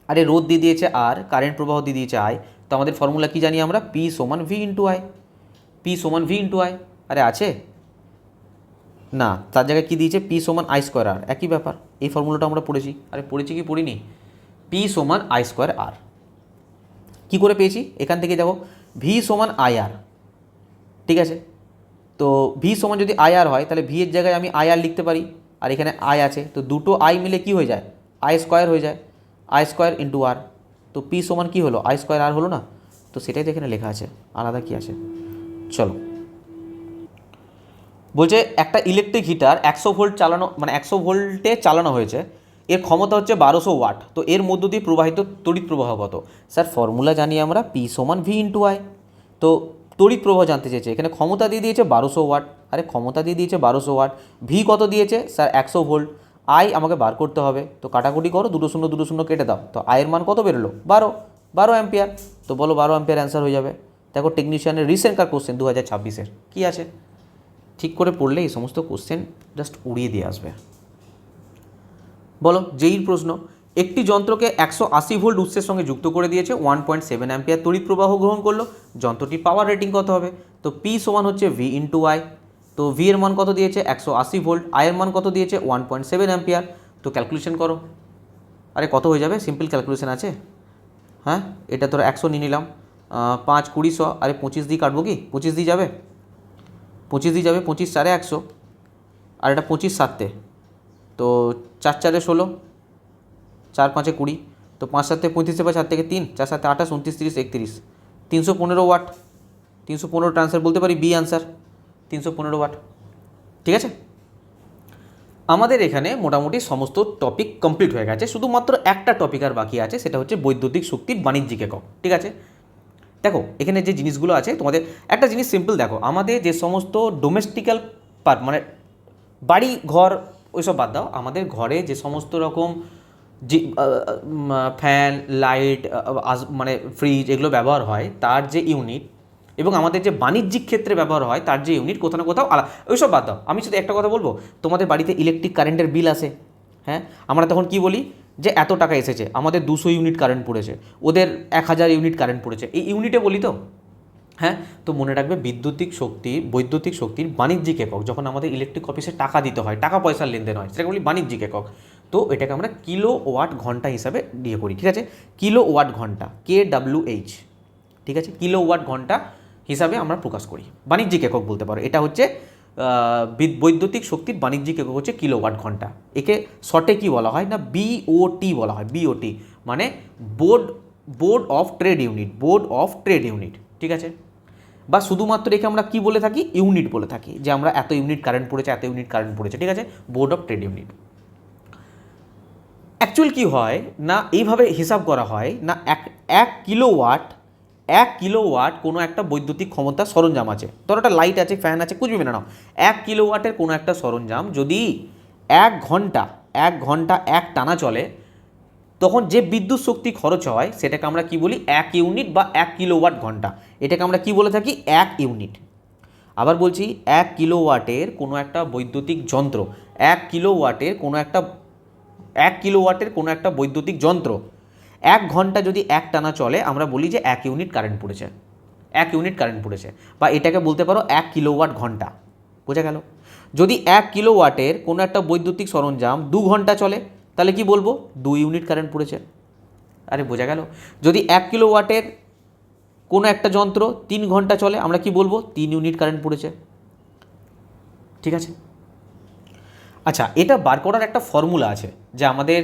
আরে রোধ দিয়ে দিয়েছে আর, কারেন্ট প্রবাহ দিয়ে দিয়েছে I, তো আমাদের ফর্মুলা কি জানি আমরা, P সমান V × I, P সমান V × I। আরে আছে না, তার জায়গায় কী দিয়েছে, P সমান I²R, একই ব্যাপার। এই ফর্মুলাটা আমরা পড়েছি, আরে পড়েছি কি পড়িনি, P সমান I²R। কী করে পেয়েছি, এখান থেকে যাবো, V সমান IR, ঠিক আছে। তো V সমান যদি IR হয়, তাহলে V এর জায়গায় আমি IR লিখতে পারি, আর এখানে I আছে, তো দুটো I মিলে কি হয়ে যায়, I² হয়ে যায়, I² × R। তো P সমান কি হলো, I²R হলো না, তো সেটাই তো এখানে লেখা আছে, আলাদা কি আছে। চলো বলছে একটা ইলেকট্রিক হিটার 100 ভোল্ট চালানো, মানে 100 ভোল্টে চালানো হয়েছে, এর ক্ষমতা হচ্ছে 1200 ওয়াট, তো এর মধ্য দিয়ে প্রবাহিত তড়িৎ প্রবাহ কত? স্যার ফর্মুলা জানি আমরা, P সমান V × I, তো তড়িৎ প্রবাহ জানতে চেয়েছে, এখানে ক্ষমতা দিয়ে দিয়েছে 1200 ওয়াট, আরে ক্ষমতা দিয়ে দিয়েছে 1200 ওয়াট, V কত দিয়েছে স্যার 100 ভোল্ট, I আমাকে বার করতে হবে, তো কাটাকুটি করো, 2 শূন্য 2 শূন্য কেটে দাও, তো I এর মান কত বেরোলো, 12 অ্যাম্পিয়ার, তো বলো 12 অ্যাম্পিয়ার অ্যান্সার হয়ে যাবে। দেখো টেকনিশিয়ানের রিসেন্টকার কোশ্চেন 2026-এর কী আছে, ঠিক করে পড়লে এই সমস্ত কোশ্চেন জাস্ট উড়িয়ে দিয়ে আসবে। বলো যেই প্রশ্ন, একটি যন্ত্রকে 180 ভোল্ট উৎসের সঙ্গে যুক্ত করে দিয়েছে, 1.7 অ্যাম্পিয়ার তড়িৎ প্রবাহ গ্রহণ করলো, যন্ত্রটির পাওয়ার রেটিং কত হবে? তো P সমান হচ্ছে V × I, তো V এর মান কত দিয়েছে 180 ভোল্ট, I এর মান কত দিয়েছে 1.7 অ্যাম্পিয়ার, তো ক্যালকুলেশন করো। আরে কত হয়ে যাবে, সিম্পল ক্যালকুলেশন আছে, হ্যাঁ এটা তোরা 100 নিয়ে নিলাম, 5 20 100, আরে 25 দিয়ে কাটবো কি, 25 দিয়ে যাবে, 25 দিয়ে যাবে, 25 4 100, আর এটা 25 7, তো 4 4 16, 4 5 20, তো 5 7 35, 4 থেকে 3, 4 7 28 29 30 31, 315 ওয়াট, 315 ট্রান্সফার বলতে পারি বি অ্যান্সার, 315 ওয়াট, ঠিক আছে। আমাদের এখানে মোটামুটি সমস্ত টপিক কমপ্লিট হয়ে গেছে, শুধুমাত্র একটা টপিক আর বাকি আছে, সেটা হচ্ছে বৈদ্যুতিক শক্তির বাণিজ্যিক একক। ঠিক আছে, দেখো এখানে যে জিনিসগুলো আছে তোমাদের একটা জিনিস সিম্পল দেখো, আমাদের যে সমস্ত ডোমেস্টিক্যাল মানে বাড়ি ঘর ওইসব বাদ দাও, আমাদের ঘরে যে সমস্ত রকম যে ফ্যান লাইট মানে ফ্রিজ এগুলো ব্যবহার হয় তার যে ইউনিট, এবং আমাদের যে বাণিজ্যিক ক্ষেত্রে ব্যবহার হয় তার যে ইউনিট কোথাও না কোথাও আলাদা, ওইসব বাদ দাও। আমি শুধু একটা কথা বলবো, তোমাদের বাড়িতে ইলেকট্রিক কারেন্টের বিল আসে, হ্যাঁ, আমরা তখন কি বলি যে এত টাকা এসেছে, আমাদের 200 ইউনিট কারেন্ট পড়েছে, ওদের 1000 ইউনিট কারেন্ট পড়েছে, এই ইউনিটে বলি তো, হ্যাঁ। তো মনে রাখবে বৈদ্যুতিক শক্তির বাণিজ্যিক একক, যখন আমাদের ইলেকট্রিক অফিসে টাকা দিতে হয়, টাকা পয়সার লেনদেন হয়, সেটাকে বলি বাণিজ্যিক একক। তো এটাকে আমরা কিলো ওয়াট ঘন্টা হিসাবে দিয়ে করি। ঠিক আছে, কিলো ওয়াট ঘন্টা, KWH, ঠিক আছে, কিলো ওয়াট ঘন্টা হিসাবে আমরা প্রকাশ করি, বাণিজ্যিক একক বলতে পারো। এটা হচ্ছে বৈদ্যুতিক শক্তির বাণিজ্যিক একক হচ্ছে কিলো ওয়াট ঘন্টা। একে শর্টে কি বলা হয় না BOT বলা হয়, BOT মানে বোর্ড অফ ট্রেড ইউনিট, ঠিক আছে। বা শুধুমাত্র একে আমরা কি বলে থাকি, ইউনিট বলে থাকি, যে আমরা এত ইউনিট কারেন্ট পড়েছে, ঠিক আছে, board of trade unit. Actual কি হয় না, এইভাবে হিসাব করা হয় না, এক কিলোওয়াট কোনো একটা বৈদ্যুতিক ক্ষমতা সরঞ্জাম আছে, ধরো একটা লাইট আছে, ফ্যান আছে, কুচবি না, 1 কিলোওয়াটের কোনো একটা সরঞ্জাম যদি 1 ঘন্টা এক টানা চলে, তখন যে বিদ্যুৎ শক্তি খরচ হয় সেটাকে আমরা কি বলি 1 ইউনিট বা 1 কিলোওয়াট ঘন্টা, এটাকে আমরা কি বলে থাকি 1 ইউনিট। আবার বলছি 1 কিলোওয়াটের কোনো একটা বৈদ্যুতিক যন্ত্র, 1 কিলোওয়াটের কোনো একটা বৈদ্যুতিক যন্ত্র 1 ঘন্টা যদি এক টানা চলে, আমরা বলি যে 1 ইউনিট কারেন্ট পড়েছে, বা এটাকে বলতে পারো 1 কিলোওয়াট ঘন্টা। বোঝা গেল? যদি 1 কিলোওয়াটের কোনো একটা বৈদ্যুতিক সরঞ্জাম 2 ঘন্টা চলে, তাহলে কি বলবো 2 ইউনিট কারেন্ট পড়েছে। আরে বোঝা গেল? যদি 1 কিলোওয়াটের কোনো একটা যন্ত্র 3 ঘন্টা চলে, আমরা কি বলবো 3 ইউনিট কারেন্ট পড়েছে। ঠিক আছে, আচ্ছা, এটা বার করার একটা ফর্মুলা আছে, যে আমাদের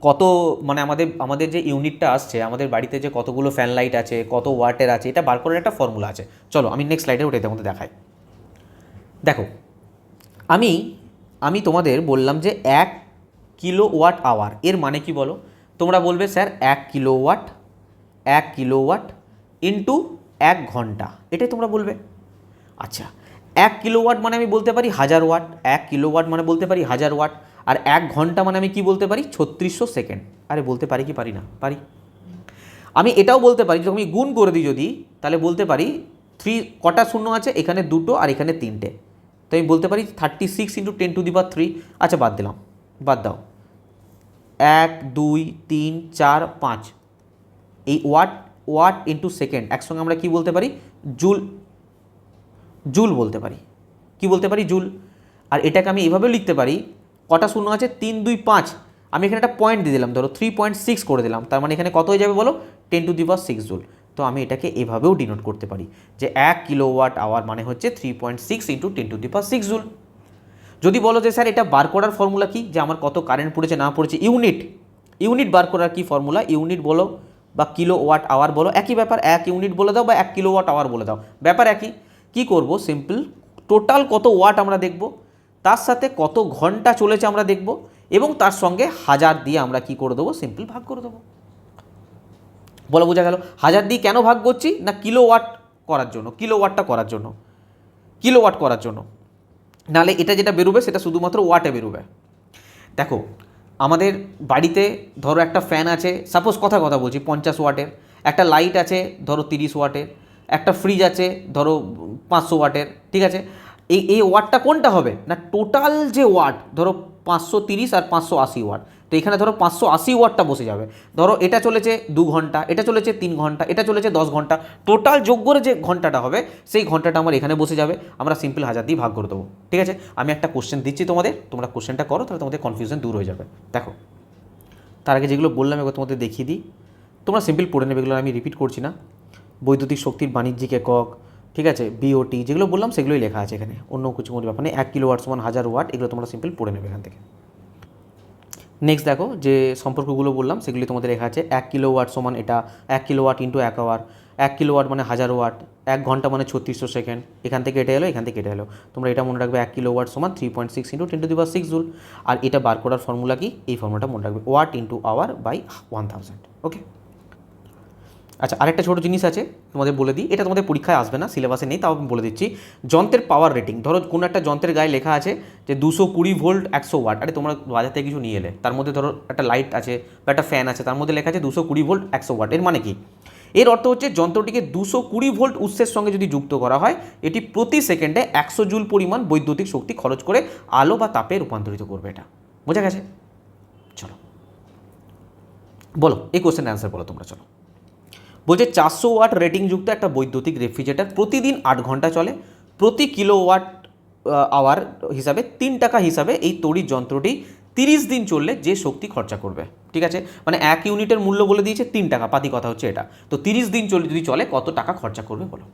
কত মানে আমাদের যে ইউনিটটা আসছে, আমাদের বাড়িতে যে কতগুলো ফ্যান লাইট আছে, কত ওয়াটের আছে, এটা বার করার একটা ফর্মুলা আছে। চলো আমি নেক্সট স্লাইডে ওটা তোমাদের দেখাই। দেখো, আমি তোমাদের বললাম যে 1 কিলোওয়াট আওয়ার, এর মানে কি বলো? তোমরা বলবে স্যার 1 কিলোওয়াট ইন্টু 1 ঘন্টা, এটাই তোমরা বলবে। আচ্ছা, 1 কিলোওয়াট মানে আমি বলতে পারি 1000 ওয়াট, 1 কিলোওয়াট মানে বলতে পারি 1000 ওয়াট, আর 1 ঘন্টা মানে আমি কি বলতে পারি 3600 সেকেন্ড। আরে বলতে পারি কি পারি না? পারি। আমি এটাও বলতে পারি, যখন আমি গুণ করে দিই যদি, তাহলে বলতে পারি 3 কটা শূন্য আছে, এখানে 2টো আর এখানে 3টে, তো আমি বলতে পারি 36 × 10⁻3। আচ্ছা বাদ দাও 1 2 3 4 5, এই ওয়াট ইন্টু সেকেন্ড একসঙ্গে আমরা কি বলতে পারি জুল বলতে পারি। কি বলতে পারি? জুল। আর এটাকে আমি এইভাবেও লিখতে পারি, কটা শূন্য আছে 3 2 5, আমি এখানে একটা পয়েন্ট দিয়ে দিলাম, ধরো 3.6 করে দিলাম, তার মানে এখানে কত হয়ে যাবে বলো 10⁻6 জুল। তো আমি এটাকে এভাবেও ডিনোট করতে পারি যে 1 কিলোওয়াট আওয়ার মানে হচ্ছে 3.6 × 10⁻6 জুল। যদি বলো যে স্যার এটা বার করার ফর্মুলা কি, যে আমার কত কারেন্ট পড়েছে না পড়েছে, ইউনিট বার করার কি ফর্মুলা, ইউনিট বলো বা কিলোওয়াট আওয়ার বলো, একই ব্যাপার, 1 ইউনিট বলে দাও বা 1 কিলোওয়াট আওয়ার বলে দাও, ব্যাপার একই। কি করব, সিম্পল টোটাল কত ওয়াট আমরা দেখব, তার সাথে কত ঘন্টা চলেছে আমরা দেখব, এবং তার সঙ্গে 1000 দিয়ে আমরা কি করে দেবো, সিম্পল ভাগ করে দেবো। বলো বোঝা গেল? 1000 দিয়ে কেন ভাগ করছি না, কিলোওয়াট করার জন্য, নাহলে এটা যেটা বেরোবে সেটা শুধুমাত্র ওয়াটে বেরোবে। দেখো, আমাদের বাড়িতে ধরো একটা ফ্যান আছে, সাপোজ কথা বলছি 50 ওয়াটের, একটা লাইট আছে ধরো 30 ওয়াটের, একটা ফ্রিজ আছে ধরো 500 ওয়াটের, ঠিক আছে। এই ওয়াটটা কোনটা হবে না, টোটাল যে ওয়াট ধরো 530 আর 580 ওয়াট, তো এখানে ধরো 580 ওয়াটটা বসে যাবে। ধরো এটা চলেছে 2 ঘন্টা, এটা চলেছে 3 ঘন্টা, এটা চলেছে 10 ঘন্টা, টোটাল যোগ করে যে ঘন্টাটা হবে সেই ঘন্টাটা আমার এখানে বসে যাবে, আমরা সিম্পল 1000 দিয়ে ভাগ করে দেবো। ঠিক আছে, আমি একটা কোশ্চেন দিচ্ছি তোমাদের, তোমরা কোশ্চেনটা করো, তাহলে তোমাদের কনফিউশন দূর হয়ে যাবে। দেখো, তার আগে যেগুলো বললাম এবার তোমাদের দেখিয়ে দিই, তোমরা সিম্পল পড়ে নেবে, এগুলো আমি রিপিট করছি না। বৈদ্যুতিক শক্তির বাণিজ্যিক একক, ঠিক আছে, BOT যেগুলো বললাম সেগুলোই লেখা আছে এখানে, অন্য কিছু কোনো ব্যাপার নেই। 1 কিলোওয়াট সমান 1000 ওয়াট, এগুলো তোমরা সিম্পল পড়ে নেবে এখান থেকে। নেক্সট দেখো, যে সম্পর্কগুলো বললাম সেগুলি তোমাদের লেখা আছে। 1 কিলোওয়াট সমান এটা 1 কিলোওয়াট ইন্টু 1 আওয়ার, 1 কিলোওয়াট মানে 1000 ওয়াট, 1 ঘন্টা মানে 3600 সেকেন্ড, এখান থেকে এটা এলো, এখান থেকে এটা এলো। তোমরা এটা মনে রাখবে 1 কিলোওয়াট সমান 3.6 × 10⁶ জুল। আর এটা বার করার ফর্মুলা কি, এই ফর্মুলাটা মনে রাখবে, ওয়াট ইন্টু আওয়ার বাই 1000। ওকে, আচ্ছা আরেকটা ছোটো জিনিস আছে তোমাদের বলে দিই, এটা তোমাদের পরীক্ষায় আসবে না, সিলেবাসে নেই, তাও আমি বলে দিচ্ছি। যন্ত্রের পাওয়ার রেটিং, ধরো কোনো একটা যন্ত্রের গায়ে লেখা আছে যে 220 ভোল্ট 100 ওয়াট, আরে তোমরা বাজার থেকে কিছু নিয়ে এলে, তার মধ্যে ধরো একটা লাইট আছে বা একটা ফ্যান আছে, তার মধ্যে লেখা আছে 220 ভোল্ট 100 ওয়াট, এর মানে কি? এর অর্থ হচ্ছে যন্ত্রটিকে 220 ভোল্ট উৎসের সঙ্গে যদি যুক্ত করা হয়, এটি প্রতি সেকেন্ডে 100 জুল পরিমাণ বৈদ্যুতিক শক্তি খরচ করে আলো বা তাপে রূপান্তরিত করবে। এটা বোঝা গেছে? চলো বলো এই কোশ্চেনের অ্যান্সার বলো তোমরা। চলো, বলছে 400 ওয়াট রেটিংযুক্ত একটা বৈদ্যুতিক রেফ্রিজারেটর প্রতিদিন 8 ঘন্টা চলে, প্রতি কিলোওয়াট আওয়ার হিসাবে 3 টাকা হিসাবে এই তড়িৎ যন্ত্রটি 30 দিন চললে যে শক্তি খরচা করবে। ঠিক আছে, মানে 1 ইউনিটের মূল্য বলে দিয়েছে 3 টাকা, পাতি কথা হচ্ছে এটা। তো 30 দিন যদি চলে কত টাকা খরচা করবে বলো।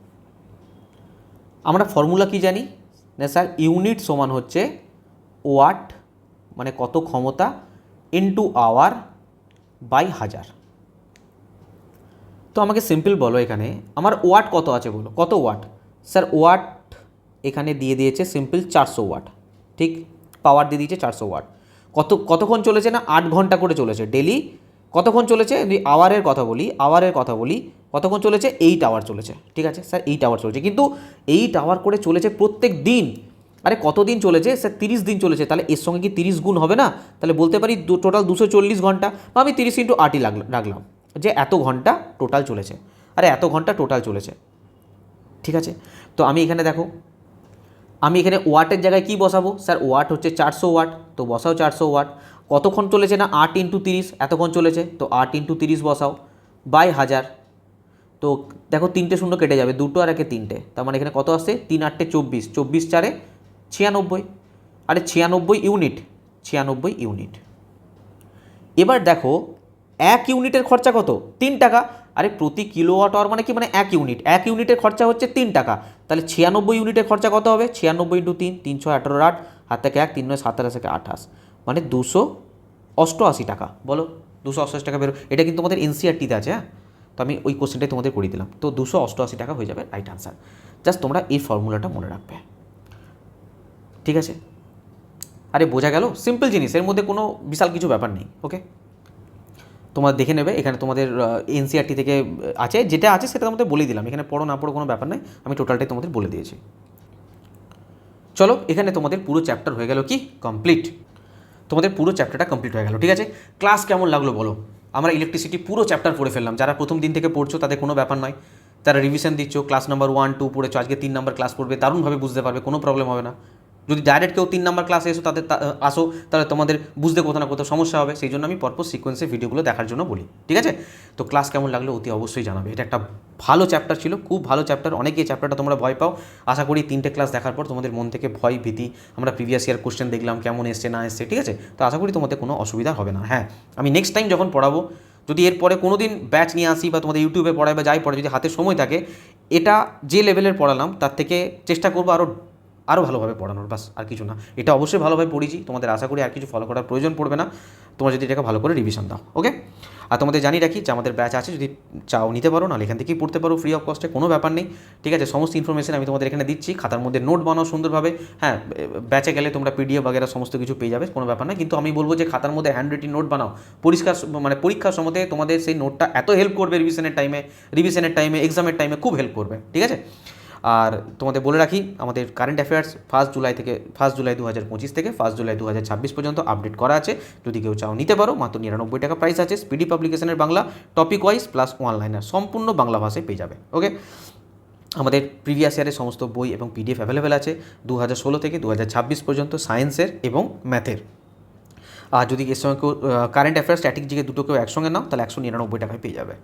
আমরা ফর্মুলা কি জানি না স্যার, ইউনিট সমান হচ্ছে ওয়াট মানে কত ক্ষমতা ইন্টু আওয়ার বাই 1000। তো আমাকে সিম্পল বলো এখানে আমার ওয়াট কত আছে বলো, কত ওয়াট? স্যার ওয়াট এখানে দিয়ে দিয়েছে সিম্পল 400 ওয়াট, ঠিক, পাওয়ার দিয়ে দিয়েছে 400 ওয়াট। কতক্ষণ চলেছে না, 8 ঘন্টা করে চলেছে ডেলি। কতক্ষণ চলেছে, যদি আওয়ারের কথা বলি কতক্ষণ চলেছে, 8 আওয়ার চলেছে। ঠিক আছে স্যার 8 আওয়ার চলেছে, কিন্তু 8 আওয়ার করে চলেছে প্রত্যেক দিন। আরে কতদিন চলেছে স্যার, 30 দিন চলেছে, তাহলে এর সঙ্গে কি 30 গুণ হবে না? তাহলে বলতে পারি টোটাল 240 ঘন্টা, বা আমি 30 × 8ই রাখলাম, যে এত ঘন্টা টোটাল চলেছে। আরে এত ঘন্টা টোটাল চলেছে, ঠিক আছে। তো আমি এখানে দেখো, আমি এখানে ওয়াটের জায়গায় কি বসাবো? স্যার ওয়াট হচ্ছে 400 ওয়াট, তো বসাও 400 ওয়াট। কতক্ষণ চলেছে না, 8 × 30 এতক্ষণ চলেছে, তো 8 × 30 বসাও বাই 1000। তো দেখো 3টে শূন্য কেটে যাবে, 2 আর 1 3টে, তার মানে এখানে কত আসছে, 3 8 24, 24 4 96। আরে 96 ইউনিট, 96 ইউনিট। এবার দেখো 1 ইউনিটের খরচা কত, 3 টাকা। আরে প্রতি কিলোওয়াট আওয়ার মানে কি, মানে 1 ইউনিট, 1 ইউনিটের খরচা হচ্ছে 3 টাকা। তাহলে 96 ইউনিটের খরচা কত হবে, 96 × 3, 3 6 18 8, হাত থেকে 1, 3 9 27 থেকে 28, মানে 288 টাকা। বলো 288 টাকা বেরো। এটা কিন্তু তোমাদের এনসিআরটিতে আছে, হ্যাঁ, তো আমি ওই কোশ্চেনটাই তোমাদের করে দিলাম। তো 288 টাকা হয়ে যাবে রাইট আনসার। জাস্ট তোমরা এই ফর্মুলাটা মনে রাখবে, ঠিক আছে। আরে বোঝা গেল, সিম্পল জিনিস, এর মধ্যে কোনো বিশাল কিছু ব্যাপার নেই। ওকে, তোমরা দেখে নেবে, এখানে তোমাদের এনসিআরটি থেকে আছে, যেটা আছে সেটা তোমাদের বলে দিলাম, এখানে পড়ো না পড়ো কোনো ব্যাপার নাই, আমি টোটালটাই তোমাদের বলে দিয়েছি। চলো, এখানে তোমাদের পুরো চ্যাপ্টার হয়ে গেল কি কমপ্লিট, তোমাদের পুরো চ্যাপ্টারটা কমপ্লিট হয়ে গেল। ঠিক আছে, ক্লাস কেমন লাগলো বলো? আমরা ইলেকট্রিসিটি পুরো চ্যাপ্টার পড়ে ফেললাম। যারা প্রথম দিন থেকে পড়ছো তাদের কোনো ব্যাপার নয়, তারা রিভিশন দিচ্ছ, ক্লাস নাম্বার 1 2 পড়েছো, আজকে 3 নাম্বার ক্লাস পড়বে, দারুণভাবে বুঝতে পারবে, কোনো প্রবলেম হবে না। যদি ডাইরেক্ট কেউ 3 নাম্বার ক্লাসে আসো তাহলে তোমাদের বুঝতে কোথাও না কোথাও সমস্যা হবে, সেই জন্য আমি পরপর সিকোয়েন্সে ভিডিওগুলো দেখার জন্য বলি। ঠিক আছে, তো ক্লাস কেমন লাগলো অতি অবশ্যই জানাবে। এটা একটা ভালো চ্যাপ্টার ছিল, খুব ভালো চ্যাপ্টার। অনেকেই চ্যাপ্টারটা তোমরা ভয় পাও, আশা করি 3টে ক্লাস দেখার পর তোমাদের মন থেকে ভয় ভীতি, আমরা প্রিভিয়াস ইয়ার কোশ্চেন দেখলাম কেমন এসছে না এসছে, ঠিক আছে, তো আশা করি তোমাদের কোনো অসুবিধা হবে না। হ্যাঁ, আমি নেক্সট টাইম যখন পড়াবো, যদি এরপরে কোনো দিন ব্যাচ নিয়ে আসি বা তোমাদের ইউটিউবে পড়াই বা যাই পড়ে, যদি হাতে সময় থাকে, এটা যে লেভেলের পড়ালাম তার থেকে চেষ্টা করবো আরও ভালোভাবে পড়ানোর, বাস আর কিছু না। এটা অবশ্যই ভালোভাবে পড়িয়েছি, তোমাদের আশা করি আর কিছু ফলো করার প্রয়োজন পড়বে না, তোমরা যদি এটাকে ভালো করে রিভিশন দাও। ওকে, আর তোমাদের জানিয়ে রাখি যে আমাদের ব্যাচ আছে, যদি চাও নিতে পারো, নাহলে এখান থেকেই পড়তে পারো ফ্রি অফ কস্টে, কোনো ব্যাপার নেই। ঠিক আছে, সমস্ত ইনফরমেশন আমি তোমাদের এখানে দিচ্ছি, খাতার মধ্যে নোট বানাও সুন্দরভাবে। হ্যাঁ, ব্যাচে গেলে তোমরা পিডিএফ বাগেরা সমস্ত কিছু পেয়ে যাবে, কোনো ব্যাপার না, কিন্তু আমি বলবো যে খাতার মধ্যে হ্যান্ড রিটিন নোট বানাও, পরিষ্কার, মানে পরীক্ষার সময়তে তোমাদের সেই নোটটা এত হেল্প করবে রিভিশনের টাইমে এক্সামের টাইমে খুব হেল্প করবে। ঠিক আছে, আর তোমাদের বলে রাখি আমাদের কারেন্ট অ্যাফেয়ার্স 1 জুলাই 2025 থেকে 1 জুলাই 2026 পর্যন্ত আপডেট করা আছে। যদি কেউ চাও নিতে পারো, মাত্র 99 টাকা প্রাইস আছে। স্পিডি পাবলিকেশনের Bangla topic wise plus onliner সম্পূর্ণ বাংলা ভাষায় পেয়ে যাবে। ওকে, আমাদের প্রিভিয়াস ইয়ারের সমস্ত বই এবং পিডিএফ অ্যাভেলেবেল আছে 2016 থেকে 2026 পর্যন্ত, সায়েন্সের এবং ম্যাথের। আর যদি এর সঙ্গে কেউ কারেন্ট অ্যাফেয়ার্স স্ট্যাটিক জিকে দুটো কেউ একসঙ্গে নাও, তাহলে 199 টাকায় পেয়ে যাবে।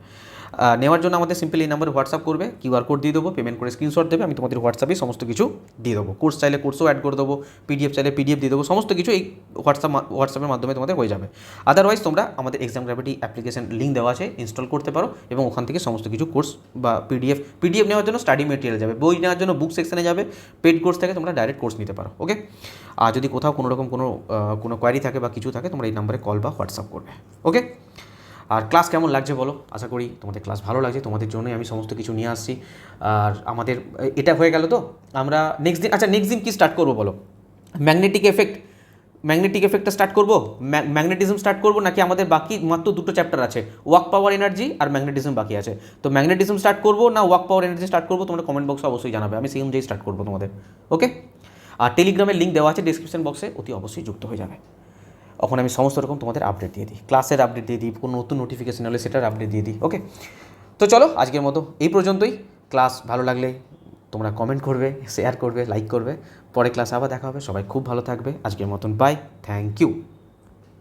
নেওয়ার জন্য আমাদের সিম্পলি এই নাম্বারে হোয়াটসঅ্যাপ করবে, কিউআর কোড দিয়ে দেবো, পেমেন্ট করে স্ক্রিনশট দেবে, আমি তোমাদের হোয়াটসঅ্যাপে সমস্ত কিছু দিয়ে দেবো। কোর্স চাইলে কোর্সও অ্যাড করে দেবো, পিডিএফ চাইলে পিডিএফ দিয়ে দেবো, সমস্ত কিছু এই হোয়াটসঅ্যাপের মাধ্যমে তোমাদের হয়ে যাবে। আদারওয়াইজ তোমরা আমাদের এক্সাম গ্র্যাভিটি অ্যাপ্লিকেশন লিঙ্ক দেওয়া আছে, ইনস্টল করতে পারো এবং ওখান থেকে সমস্ত কিছু কোর্স বা পিডিএফ নেওয়ার জন্য স্টাডি মেটেরিয়াল যাবে, বই নেওয়ার জন্য বুক সেকশনে যাবে, পেড কোর্স থেকে তোমরা ডাইরেক্ট কোর্স নিতে পারো। ওকে, আর যদি কোথাও কোনো রকম কোনো কোয়ারি থাকে বা কিছু থাকে, তোমরা এই নাম্বারে কল বা হোয়াটসঅ্যাপ করবে। ওকে, আর ক্লাস কেমন লাগছে বলো, আশা করি তোমাদের ক্লাস ভালো লাগছে, তোমাদের জন্যই আমি সমস্ত কিছু নিয়ে আসছি। আর আমাদের এটা হয়ে গেল, তো আমরা নেক্সট দিন কী স্টার্ট করবো বলো? ম্যাগনেটিক এফেক্টটা স্টার্ট করবো, ম্যাগনেটিজম স্টার্ট করবো, নাকি আমাদের বাকি মাত্র দুটো চ্যাপ্টার আছে, ওয়ার্ক পাওয়ার এনার্জি আর ম্যাগনেটিজম বাকি আছে। তো ম্যাগনেটিজম স্টার্ট করবো না ওয়ার্ক পাওয়ার এনার্জি স্টার্ট করবো, তোমরা কমেন্ট বক্সে অবশ্যই জানাবে, আমি সেই অনুযায়ী স্টার্ট করবো তোমাদের। ওকে, আর টেলিগ্রামের লিঙ্ক দেওয়া আছে ডিসক্রিপশন বক্সে, অতি অবশ্যই যুক্ত হয়ে যাবে। এখন আমি সমস্ত রকম তোমাদের আপডেট দিয়ে দিই, ক্লাসের আপডেট দিয়ে দিই, কোনো নতুন নোটিফিকেশন হলে সেটার আপডেট দিয়ে দিই। ওকে, তো চলো আজকের মতো এই পর্যন্তই। ক্লাস ভালো লাগলে তোমরা কমেন্ট করবে, শেয়ার করবে, লাইক করবে। পরে ক্লাসে আবার দেখা হবে, সবাই খুব ভালো থাকবে। আজকের মতন বাই, থ্যাংক ইউ।